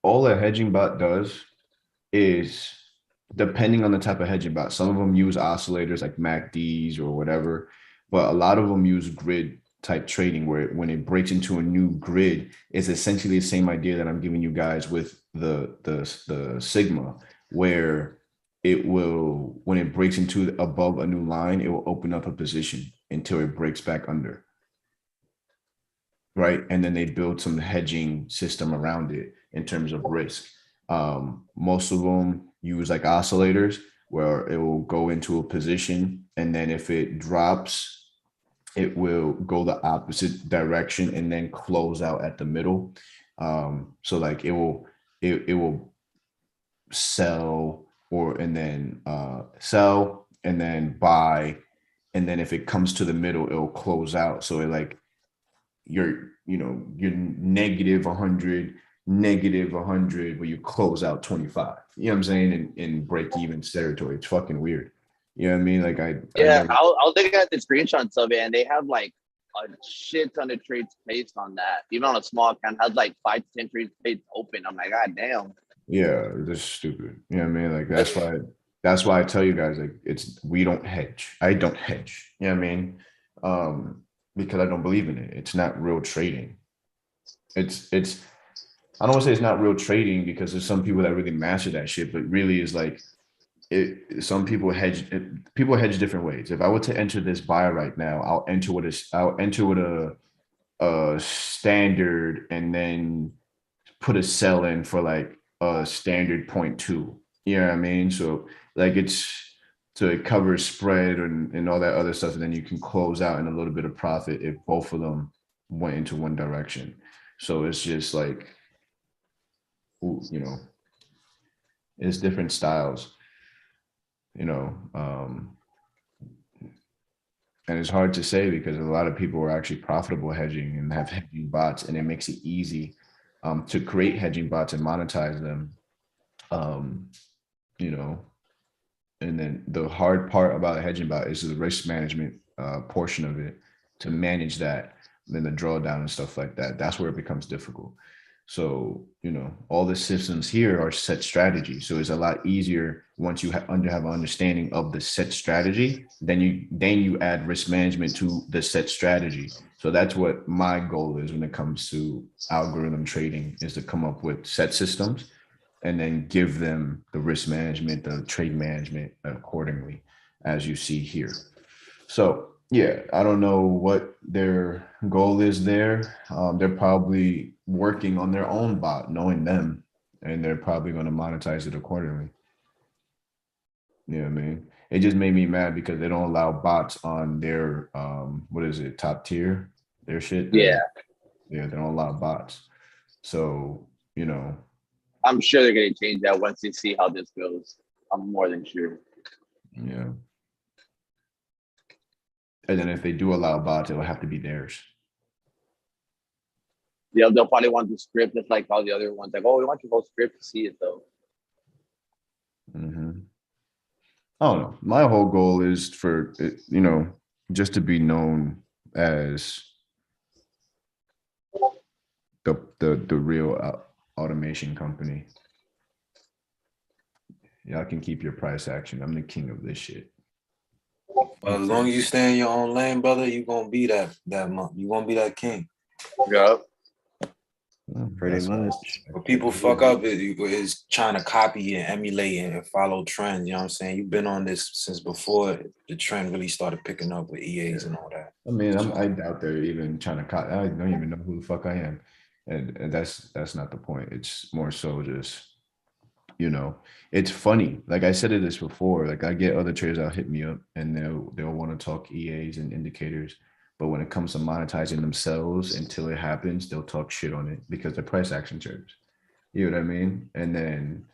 All a hedging bot does is, depending on the type of hedging bot, some of them use oscillators like MACDs or whatever, but a lot of them use grid type trading, where when it breaks into a new grid, it's essentially the same idea that I'm giving you guys with the Sigma, where it will, when it breaks into above a new line, it will open up a position until it breaks back under. Right. And then they build some hedging system around it in terms of risk. Most of them use like oscillators, where it will go into a position, and then if it drops, it will go the opposite direction and then close out at the middle. So like it will sell, and then sell and then buy, and then if it comes to the middle, it'll close out. So it like you're negative 100, negative 100, where you close out 25. You know what I'm saying? In break even territory. It's fucking weird. You know what I mean? Like I was looking at the screenshots of it, and they have like a shit ton of trades placed on that. Even on a small account, has like 5 to 10 trades placed open. I'm like, God damn. Yeah, this is stupid. You know what I mean? Like that's why I tell you guys, like, we don't hedge. I don't hedge. You know what I mean? Because I don't believe in it. It's not real trading. It's I don't want to say it's not real trading, because there's some people that really master that shit, but really is like some people hedge. People hedge different ways. If I were to enter this buy right now, I'll enter with a standard, and then put a sell in for like a standard 0.2. You know what I mean? So like it covers spread and all that other stuff, and then you can close out in a little bit of profit if both of them went into one direction. So it's just like, it's different styles, and it's hard to say, because a lot of people are actually profitable hedging and have hedging bots, and it makes it easy to create hedging bots and monetize them. And then the hard part about a hedging bot is the risk management portion of it, to manage that, and then the drawdown and stuff like that. That's where it becomes difficult. So, all the systems here are set strategy. So it's a lot easier once you have an understanding of the set strategy, then you add risk management to the set strategy. So that's what my goal is when it comes to algorithm trading, is to come up with set systems and then give them the risk management, the trade management accordingly, as you see here. So yeah, I don't know what their goal is there. They're probably working on their own bot, knowing them, and they're probably going to monetize it accordingly. You know what I mean? It just made me mad because they don't allow bots on their what is it, top tier, their shit. Yeah, they don't allow bots. So I'm sure they're gonna change that once they see how this goes. I'm more than sure. Yeah. And then if they do allow bots, it will have to be theirs. Yeah, they'll probably want the script just like all the other ones. Like, oh, we want your whole script to see it though. Mm-hmm. I don't know. My whole goal is for just to be known as the real automation company. Y'all can keep your price action. I'm the king of this shit. Well, as long as you stay in your own lane, brother, you're gonna be that month. You're gonna be that king. Yeah. Yeah. Pretty That's what much. What people fuck up is trying to copy and emulate and follow trends. You know what I'm saying? You've been on this since before the trend really started picking up with EAs and all that. I mean, I doubt they're even trying to I don't even know who the fuck I am. And that's not the point. It's more so just, it's funny. Like I said this before, like I get other traders that'll hit me up and they'll want to talk EAs and indicators. But when it comes to monetizing themselves until it happens, they'll talk shit on it because they're price action traders. You know what I mean? And then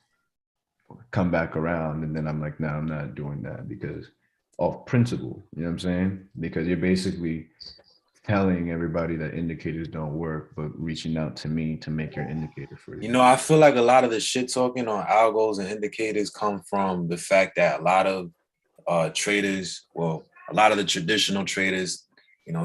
come back around and then I'm like, no, I'm not doing that because of principle. You know what I'm saying? Because you're basically telling everybody that indicators don't work, but reaching out to me to make your indicator for you. I feel like a lot of the shit talking on algos and indicators come from the fact that a lot of traders, well, a lot of the traditional traders,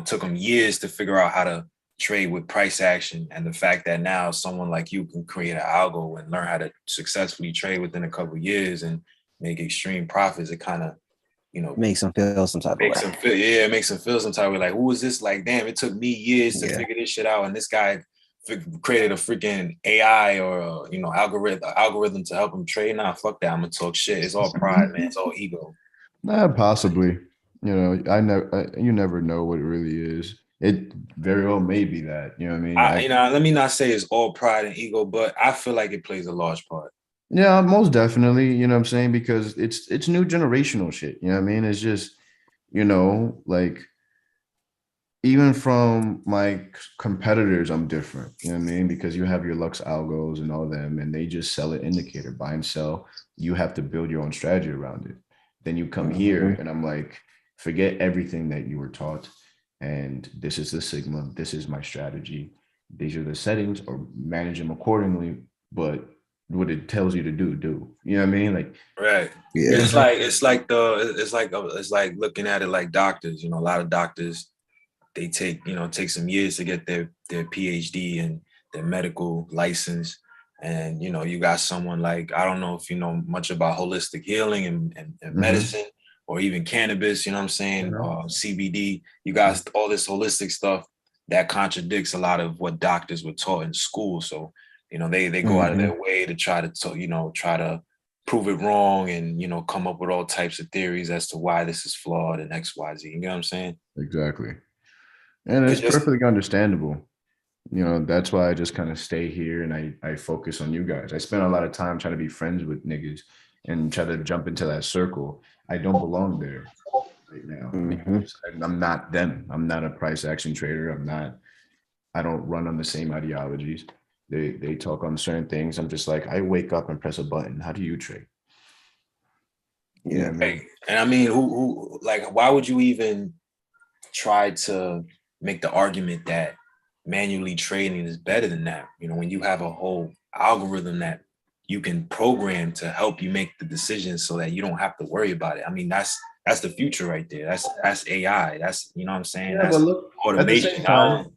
took them years to figure out how to trade with price action. And the fact that now someone like you can create an algo and learn how to successfully trade within a couple of years and make extreme profits, it kind of, Makes them feel some type of way. It makes them feel some type of way. Like, who is this? Like, damn, it took me years to figure this shit out, and this guy created a freaking AI or algorithm to help him trade. Nah, fuck that. I'm gonna talk shit. It's all pride, man. It's all ego. Possibly. You never know what it really is. It very well may be that. You know what I mean? Let me not say it's all pride and ego, but I feel like it plays a large part. Yeah, most definitely. You know what I'm saying? Because it's new generational shit. You know what I mean? It's just, like even from my competitors, I'm different. You know what I mean? Because you have your Lux algos and all them, and they just sell an indicator, buy and sell. You have to build your own strategy around it. Then you come here and I'm like, forget everything that you were taught. And this is the Sigma. This is my strategy. These are the settings, or manage them accordingly. But what it tells you to do. You know what I mean? Like, right. Yeah. It's like looking at it like doctors. A lot of doctors, they take some years to get their PhD and their medical license. And you got someone like, I don't know if you know much about holistic healing and medicine or even cannabis, you know what I'm saying? CBD. You got all this holistic stuff that contradicts a lot of what doctors were taught in school. So they go out of their way to try to prove it wrong and, come up with all types of theories as to why this is flawed and X, Y, Z. You know what I'm saying? Exactly. And it's perfectly understandable. That's why I just kind of stay here and I focus on you guys. I spend a lot of time trying to be friends with niggas and try to jump into that circle. I don't belong there right now. Because I'm not them. I'm not a price action trader. I don't run on the same ideologies. They talk on certain things. I'm just like, I wake up and press a button. How do you trade? Yeah. And I mean, who like, why would you even try to make the argument that manually trading is better than that? When you have a whole algorithm that you can program to help you make the decisions so that you don't have to worry about it. I mean, that's the future right there. That's AI. That's, what I'm saying? Yeah, that's automation.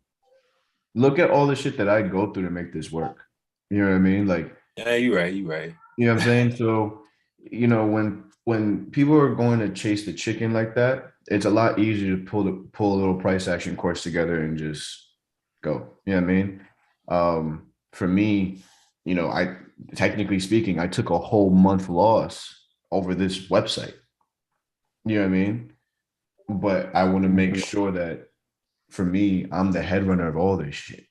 Look at all the shit that I go through to make this work. You know what I mean? Like, yeah, you're right. You know what I'm saying? So, when people are going to chase the chicken like that, it's a lot easier to pull a little price action course together and just go. You know what I mean? For me, I technically speaking, I took a whole month loss over this website. You know what I mean? But I want to make sure that for me, I'm the head runner of all this shit.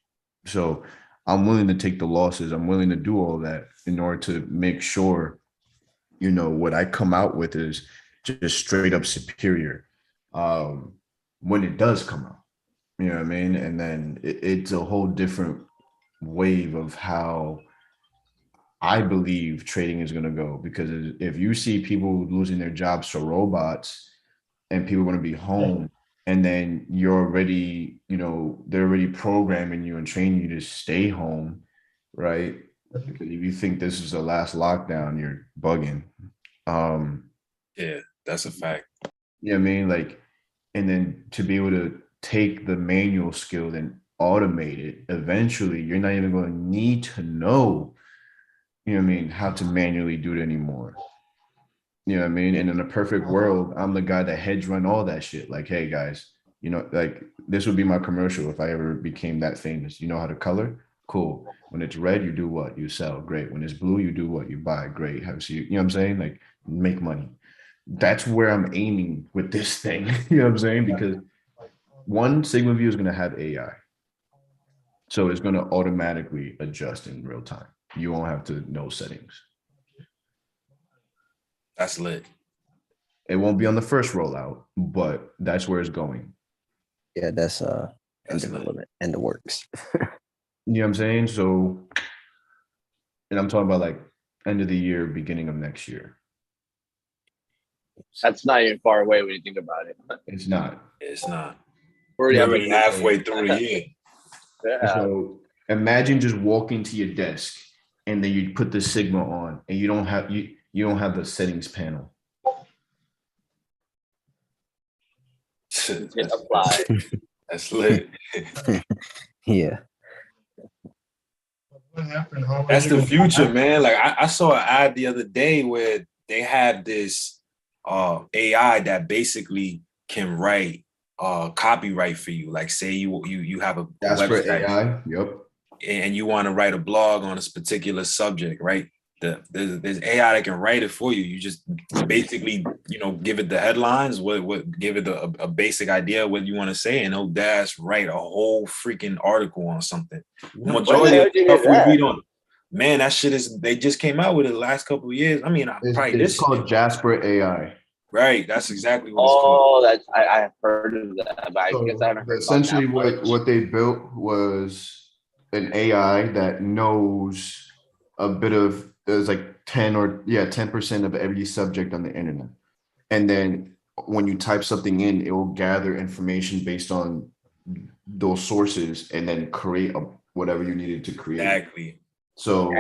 So I'm willing to take the losses. I'm willing to do all that in order to make sure, what I come out with is just straight up superior when it does come out. You know what I mean? And then it's a whole different wave of how I believe trading is going to go. Because if you see people losing their jobs to robots and people are going to be home, and then you're already, they're already programming you and training you to stay home, right? Because if you think this is the last lockdown, you're bugging. Yeah, that's a fact. You know what I mean? Like, and then to be able to take the manual skill and automate it, eventually you're not even going to need to know, how to manually do it anymore. You know what I mean? And in a perfect world, I'm the guy that hedge run all that shit. Like, hey guys, like this would be my commercial if I ever became that famous. You know how to color? Cool. When it's red, you do what? You sell. Great. When it's blue, you do what? You buy. Great. You know what I'm saying? Like make money. That's where I'm aiming with this thing. You know what I'm saying? Because one, Sigma View is going to have AI. So it's going to automatically adjust in real time. You won't have to know settings. That's lit. It won't be on the first rollout, but that's where it's going. Yeah, that's in That's lit. development and the works. You know what I'm saying? So, and I'm talking about like end of the year, beginning of next year. That's not even far away when you think about it. It's not. It's not. We're We're already already halfway through the year. Yeah. So imagine just walking to your desk and then you put the Sigma on and you don't have the settings panel. Hit apply. That's lit. Yeah. That's the future, man. Like I saw an ad the other day where they have this AI that basically can write copyright for you. Like say you have a That's for website AI. Yep. and you want to write a blog on this particular subject, right? There's AI that can write it for you. You just basically, give it the headlines, give it a basic idea of what you want to say, and it'll dash write a whole freaking article on something. Majority of the stuff we read on, man, that shit they just came out with it the last couple of years. I mean, It's called Jasper AI. Right, that's exactly what it's called. Oh, I've heard of that, but I guess I haven't heard. Essentially, what they built was an AI that knows a bit of, there's like 10% of every subject on the internet. And then when you type something in, it will gather information based on those sources and then create whatever you needed to create. Exactly. So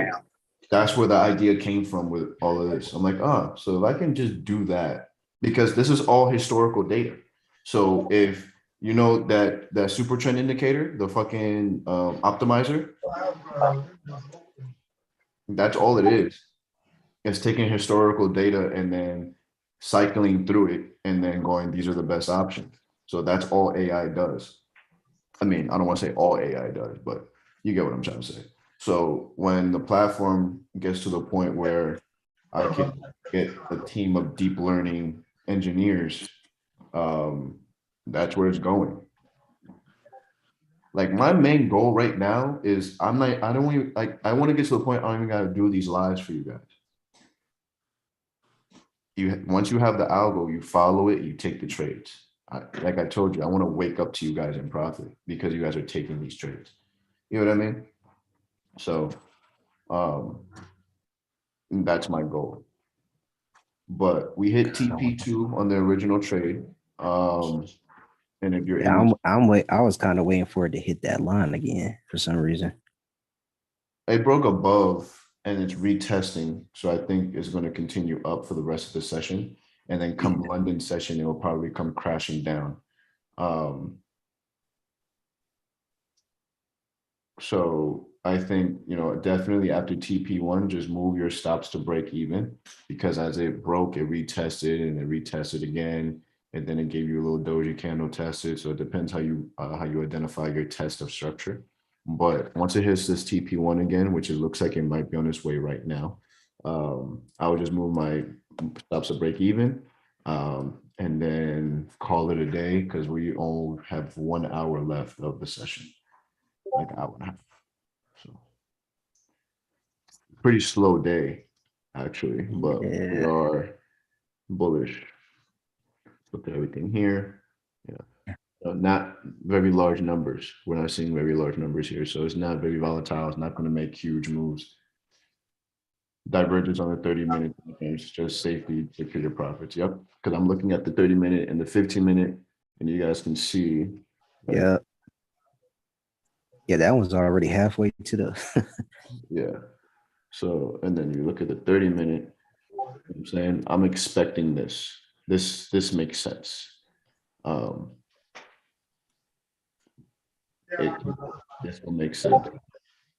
that's where the idea came from with all of this. I'm like, so if I can just do that, because this is all historical data. So if you know that super trend indicator, the fucking optimizer, that's all it is. It's taking historical data and then cycling through it and then going, these are the best options. So that's all AI does. I mean, I don't want to say all AI does, but you get what I'm trying to say. So when the platform gets to the point where I can get a team of deep learning engineers, that's where it's going. Like my main goal right now is I want to get to the point I don't even got to do these lives for you guys. Once you have the algo, you follow it, you take the trades. Like I told you, I want to wake up to you guys in profit because you guys are taking these trades. You know what I mean? So that's my goal. But we hit TP2 on the original trade. And if you're I was kind of waiting for it to hit that line again for some reason. It broke above and it's retesting. So I think it's going to continue up for the rest of the session. And then come London session, it will probably come crashing down. So I think, definitely after TP1, just move your stops to break even, because as it broke, it retested and it retested again. And then it gave you a little doji candle tested. So it depends how you identify your test of structure. But once it hits this TP1 again, which it looks like it might be on its way right now, I would just move my stops to break even, and then call it a day, because we only have 1 hour left of the session, like an hour and a half. So pretty slow day, actually, but we are bullish. Look at everything here. Yeah. Not very large numbers. We're not seeing very large numbers here. So it's not very volatile. It's not going to make huge moves. Divergence on the 30-minute, just safely secure your profits. Yep. Because I'm looking at the 30-minute and the 15-minute, and you guys can see. Yeah. Yeah, that one's already halfway to the. Yeah. So, and then you look at the 30-minute. I'm saying I'm expecting this. This makes sense. This will make sense.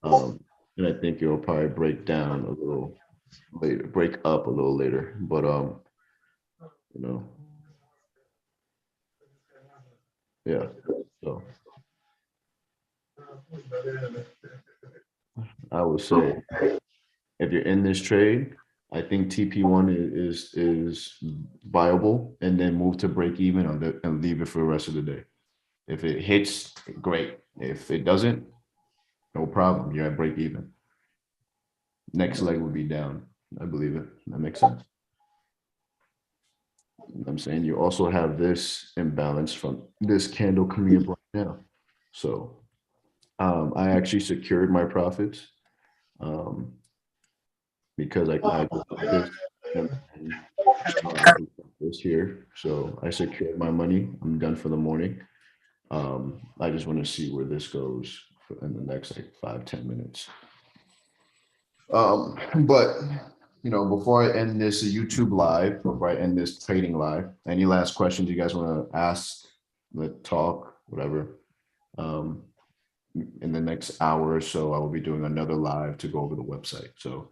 And I think it'll probably break down a little later, break up a little later. But yeah. So I would say if you're in this trade, I think TP1 is viable, and then move to break even and leave it for the rest of the day. If it hits, great. If it doesn't, no problem. You're at break even. Next leg would be down. I believe it. That makes sense. I'm saying you also have this imbalance from this candle coming up right now. So I actually secured my profits because I this and this here. So I secured my money. I'm done for the morning. I just want to see where this goes in the next like 5-10 minutes. But before I end this YouTube live, before I end this trading live, any last questions you guys want to ask, talk, whatever? In the next hour or so, I will be doing another live to go over the website. So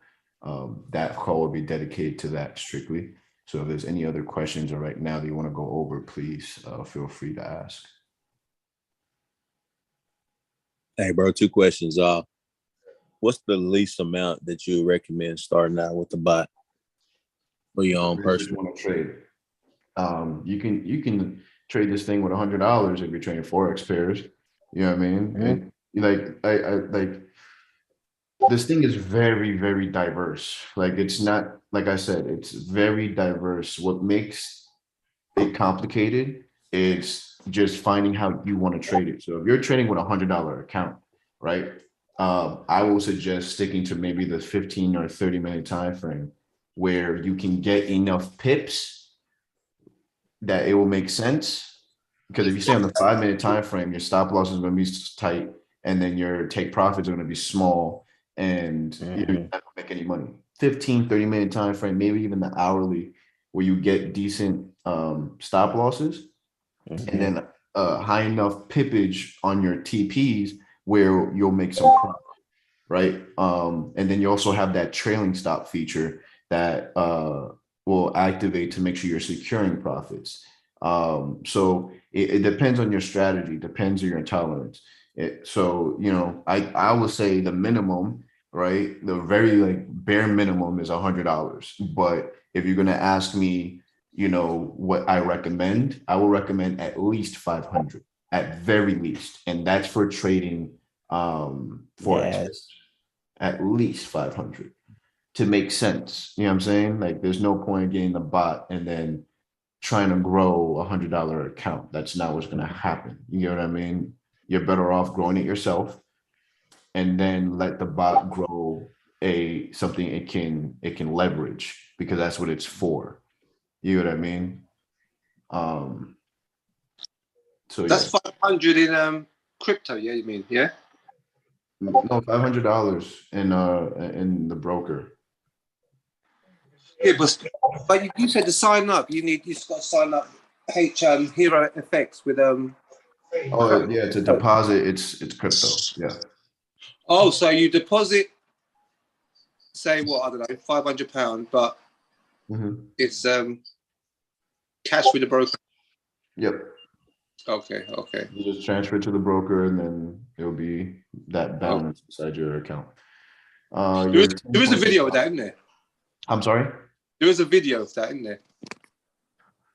that call will be dedicated to that strictly. So if there's any other questions or right now that you want to go over, please feel free to ask. Hey, bro, 2 questions. What's the least amount that you recommend starting out with the bot for your own personal? Want to trade? You can trade this thing with $100 if you're trading forex pairs. You know what I mean? Mm-hmm. And I this thing is very, very diverse. Like, it's not, like I said, it's very diverse. What makes it complicated is just finding how you want to trade it. So if you're trading with $100 account, right? I will suggest sticking to maybe the 15 or 30-minute time frame where you can get enough pips that it will make sense. Because if you stay on the 5-minute time frame, your stop loss is going to be tight, and then your take profits are going to be small, and you're not going to make any money. 15, 30-minute time frame, maybe even the hourly, where you get decent stop losses, and then high enough pippage on your TPs where you'll make some profit, right? And then you also have that trailing stop feature that will activate to make sure you're securing profits. So it depends on your strategy, depends on your tolerance. So I will say the minimum, right? The very bare minimum is $100. But if you're gonna ask me, what I recommend, I will recommend at least 500 at very least, and that's for trading forex. At least 500 to make sense. You know what I'm saying? Like, there's no point getting the bot and then trying to grow $100 account. That's not what's going to happen. You know what I mean? You're better off growing it yourself, and then let the bot grow something it can leverage, because that's what it's for. You know what I mean? So that's 500 in crypto. Yeah, you mean? Yeah. No, $500 in the broker. Yeah, but you said to sign up, you've got to sign up Hero FX with Oh yeah, to deposit it's crypto. Yeah. Oh, so you deposit, say what, I don't know, £500, but it's cash with the broker. Yep. Okay. You just transfer it to the broker, and then it'll be that balance inside your account. There is a video of that, isn't there? I'm sorry? There is a video of that, isn't there?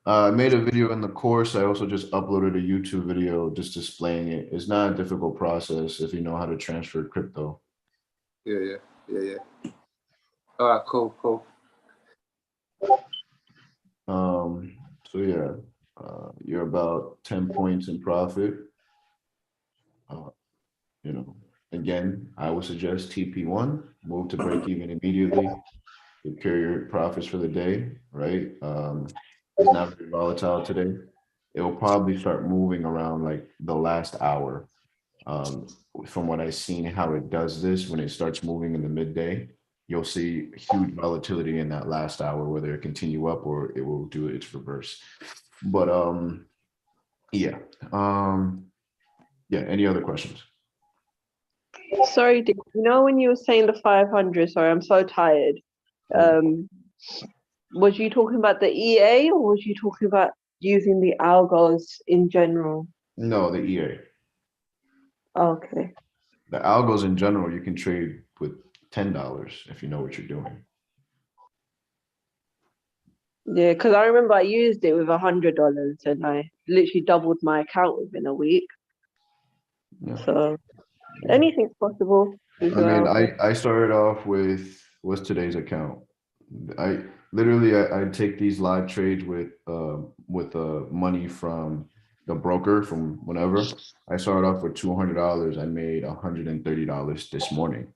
I made a video in the course. I also just uploaded a YouTube video just displaying it. It's not a difficult process if you know how to transfer crypto. Yeah. All right, cool. So yeah, you're about 10 points in profit. Again, I would suggest TP1, move to break even immediately, secure your profits for the day, right? It's not very volatile today. It will probably start moving around like the last hour. From what I've seen, how it does this, when it starts moving in the midday, you'll see huge volatility in that last hour, whether it continue up or it will do its reverse. But yeah. Any other questions? Sorry, Dick, when you were saying the 500, sorry, I'm so tired. Was you talking about the EA, or was you talking about using the algos in general? No, the EA. Okay. The algos in general, you can trade with $10 if you know what you're doing. Yeah, because I remember I used it with $100 and I literally doubled my account within a week. Yeah. So anything's possible. I mean, I started off with, what's today's account? I take these live trades with money from the broker from whenever. I started off with $200. I made $130 this morning.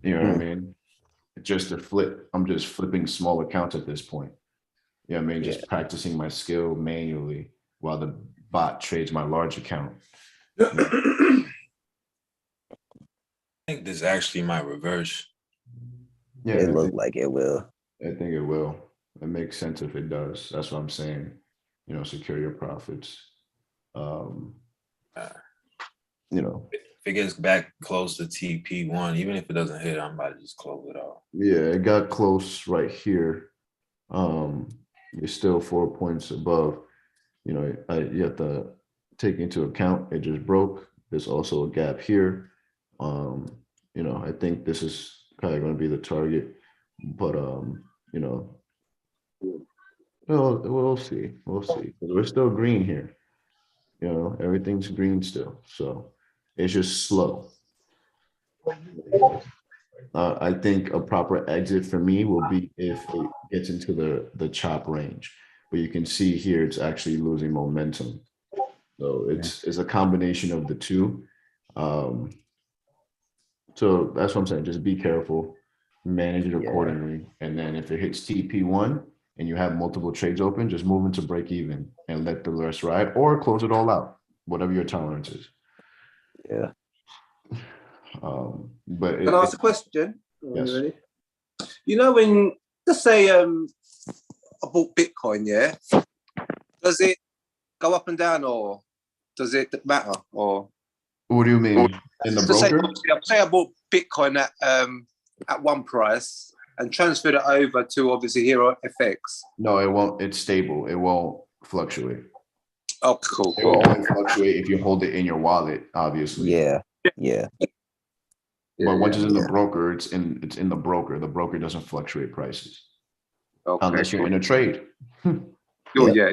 You know what I mean? Just to flip. I'm just flipping small accounts at this point. Yeah, I mean, just practicing my skill manually while the bot trades my large account. I think this actually might reverse. Yeah, It looked like it will. I think it will. It makes sense if it does. That's what I'm saying. You know, secure your profits. You know. If it gets back close to TP1, even if it doesn't hit, I'm about to just close it off. Yeah, it got close right here. You're still 4 points above. You know, you have to take into account it just broke. There's also a gap here. You know, I think this is probably going to be the target, but you know, we'll see. We'll see. We're still green here. You know, everything's green still, so it's just slow. I think a proper exit for me will be if it gets into the chop range, but you can see here it's actually losing momentum. So it's a combination of the two. So that's what I'm saying. Just be careful, manage it accordingly, and then if it hits TP1 and you have multiple trades open, just move into break even and let the rest ride, or close it all out, whatever your tolerance is. Yeah. But Can I ask a question? Yes. You know, when let's say I bought Bitcoin, yeah, does it go up and down, or does it matter? Or what do you mean? In the broker? Say I bought Bitcoin at one price and transferred it over to obviously Hero FX. No, it won't. It's stable. It won't fluctuate. Oh, cool. It will only fluctuate if you hold it in your wallet, obviously. Yeah. But once it's in the broker, it's in the broker. The broker doesn't fluctuate prices. Okay. Unless you're in a trade. Oh, yeah.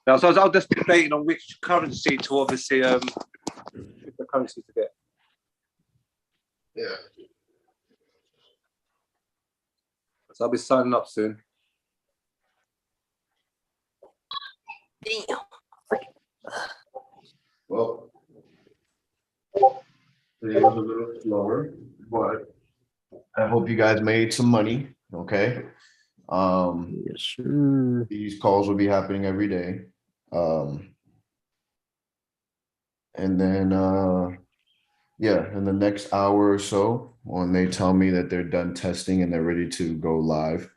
Now, so I was just debating on which currency to obviously the currency to get. Yeah. So I'll be signing up soon. Damn. Well, it was a little slower, but I hope you guys made some money. Okay. Yes, sir. These calls will be happening every day. And then in the next hour or so, when they tell me that they're done testing and they're ready to go live,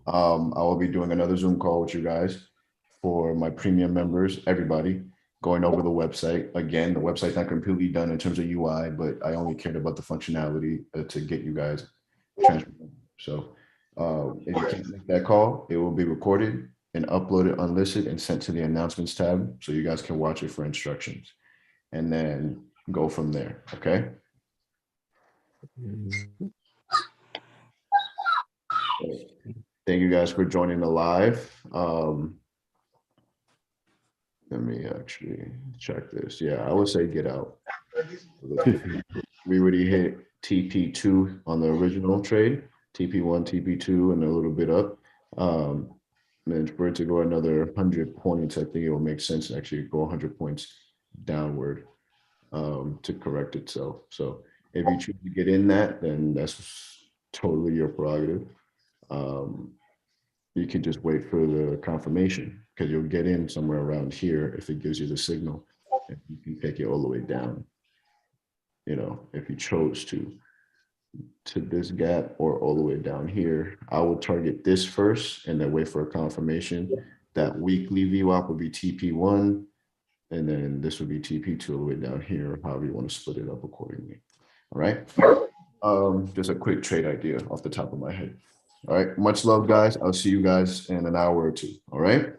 I will be doing another Zoom call with you guys for my premium members, everybody, going over the website. Again, the website's not completely done in terms of UI, but I only cared about the functionality to get you guys transferred. So if you can't make that call, it will be recorded and uploaded unlisted and sent to the announcements tab so you guys can watch it for instructions and then go from there. Okay. Thank you guys for joining the live. Let me actually check this. Yeah, I would say get out. We already hit TP2 on the original trade, TP1, TP2, and a little bit up. And for it to go another 100 points, I think it will make sense to actually go 100 points downward to correct itself. So if you choose to get in that, then that's totally your prerogative. You can just wait for the confirmation because you'll get in somewhere around here if it gives you the signal. And you can take it all the way down, you know, if you chose to this gap or all the way down here. I would target this first and then wait for a confirmation. That weekly VWAP would be TP1, and then this would be TP2 all the way down here, however you want to split it up accordingly. All right. Just a quick trade idea off the top of my head. All right. Much love, guys. I'll see you guys in an hour or two. All right.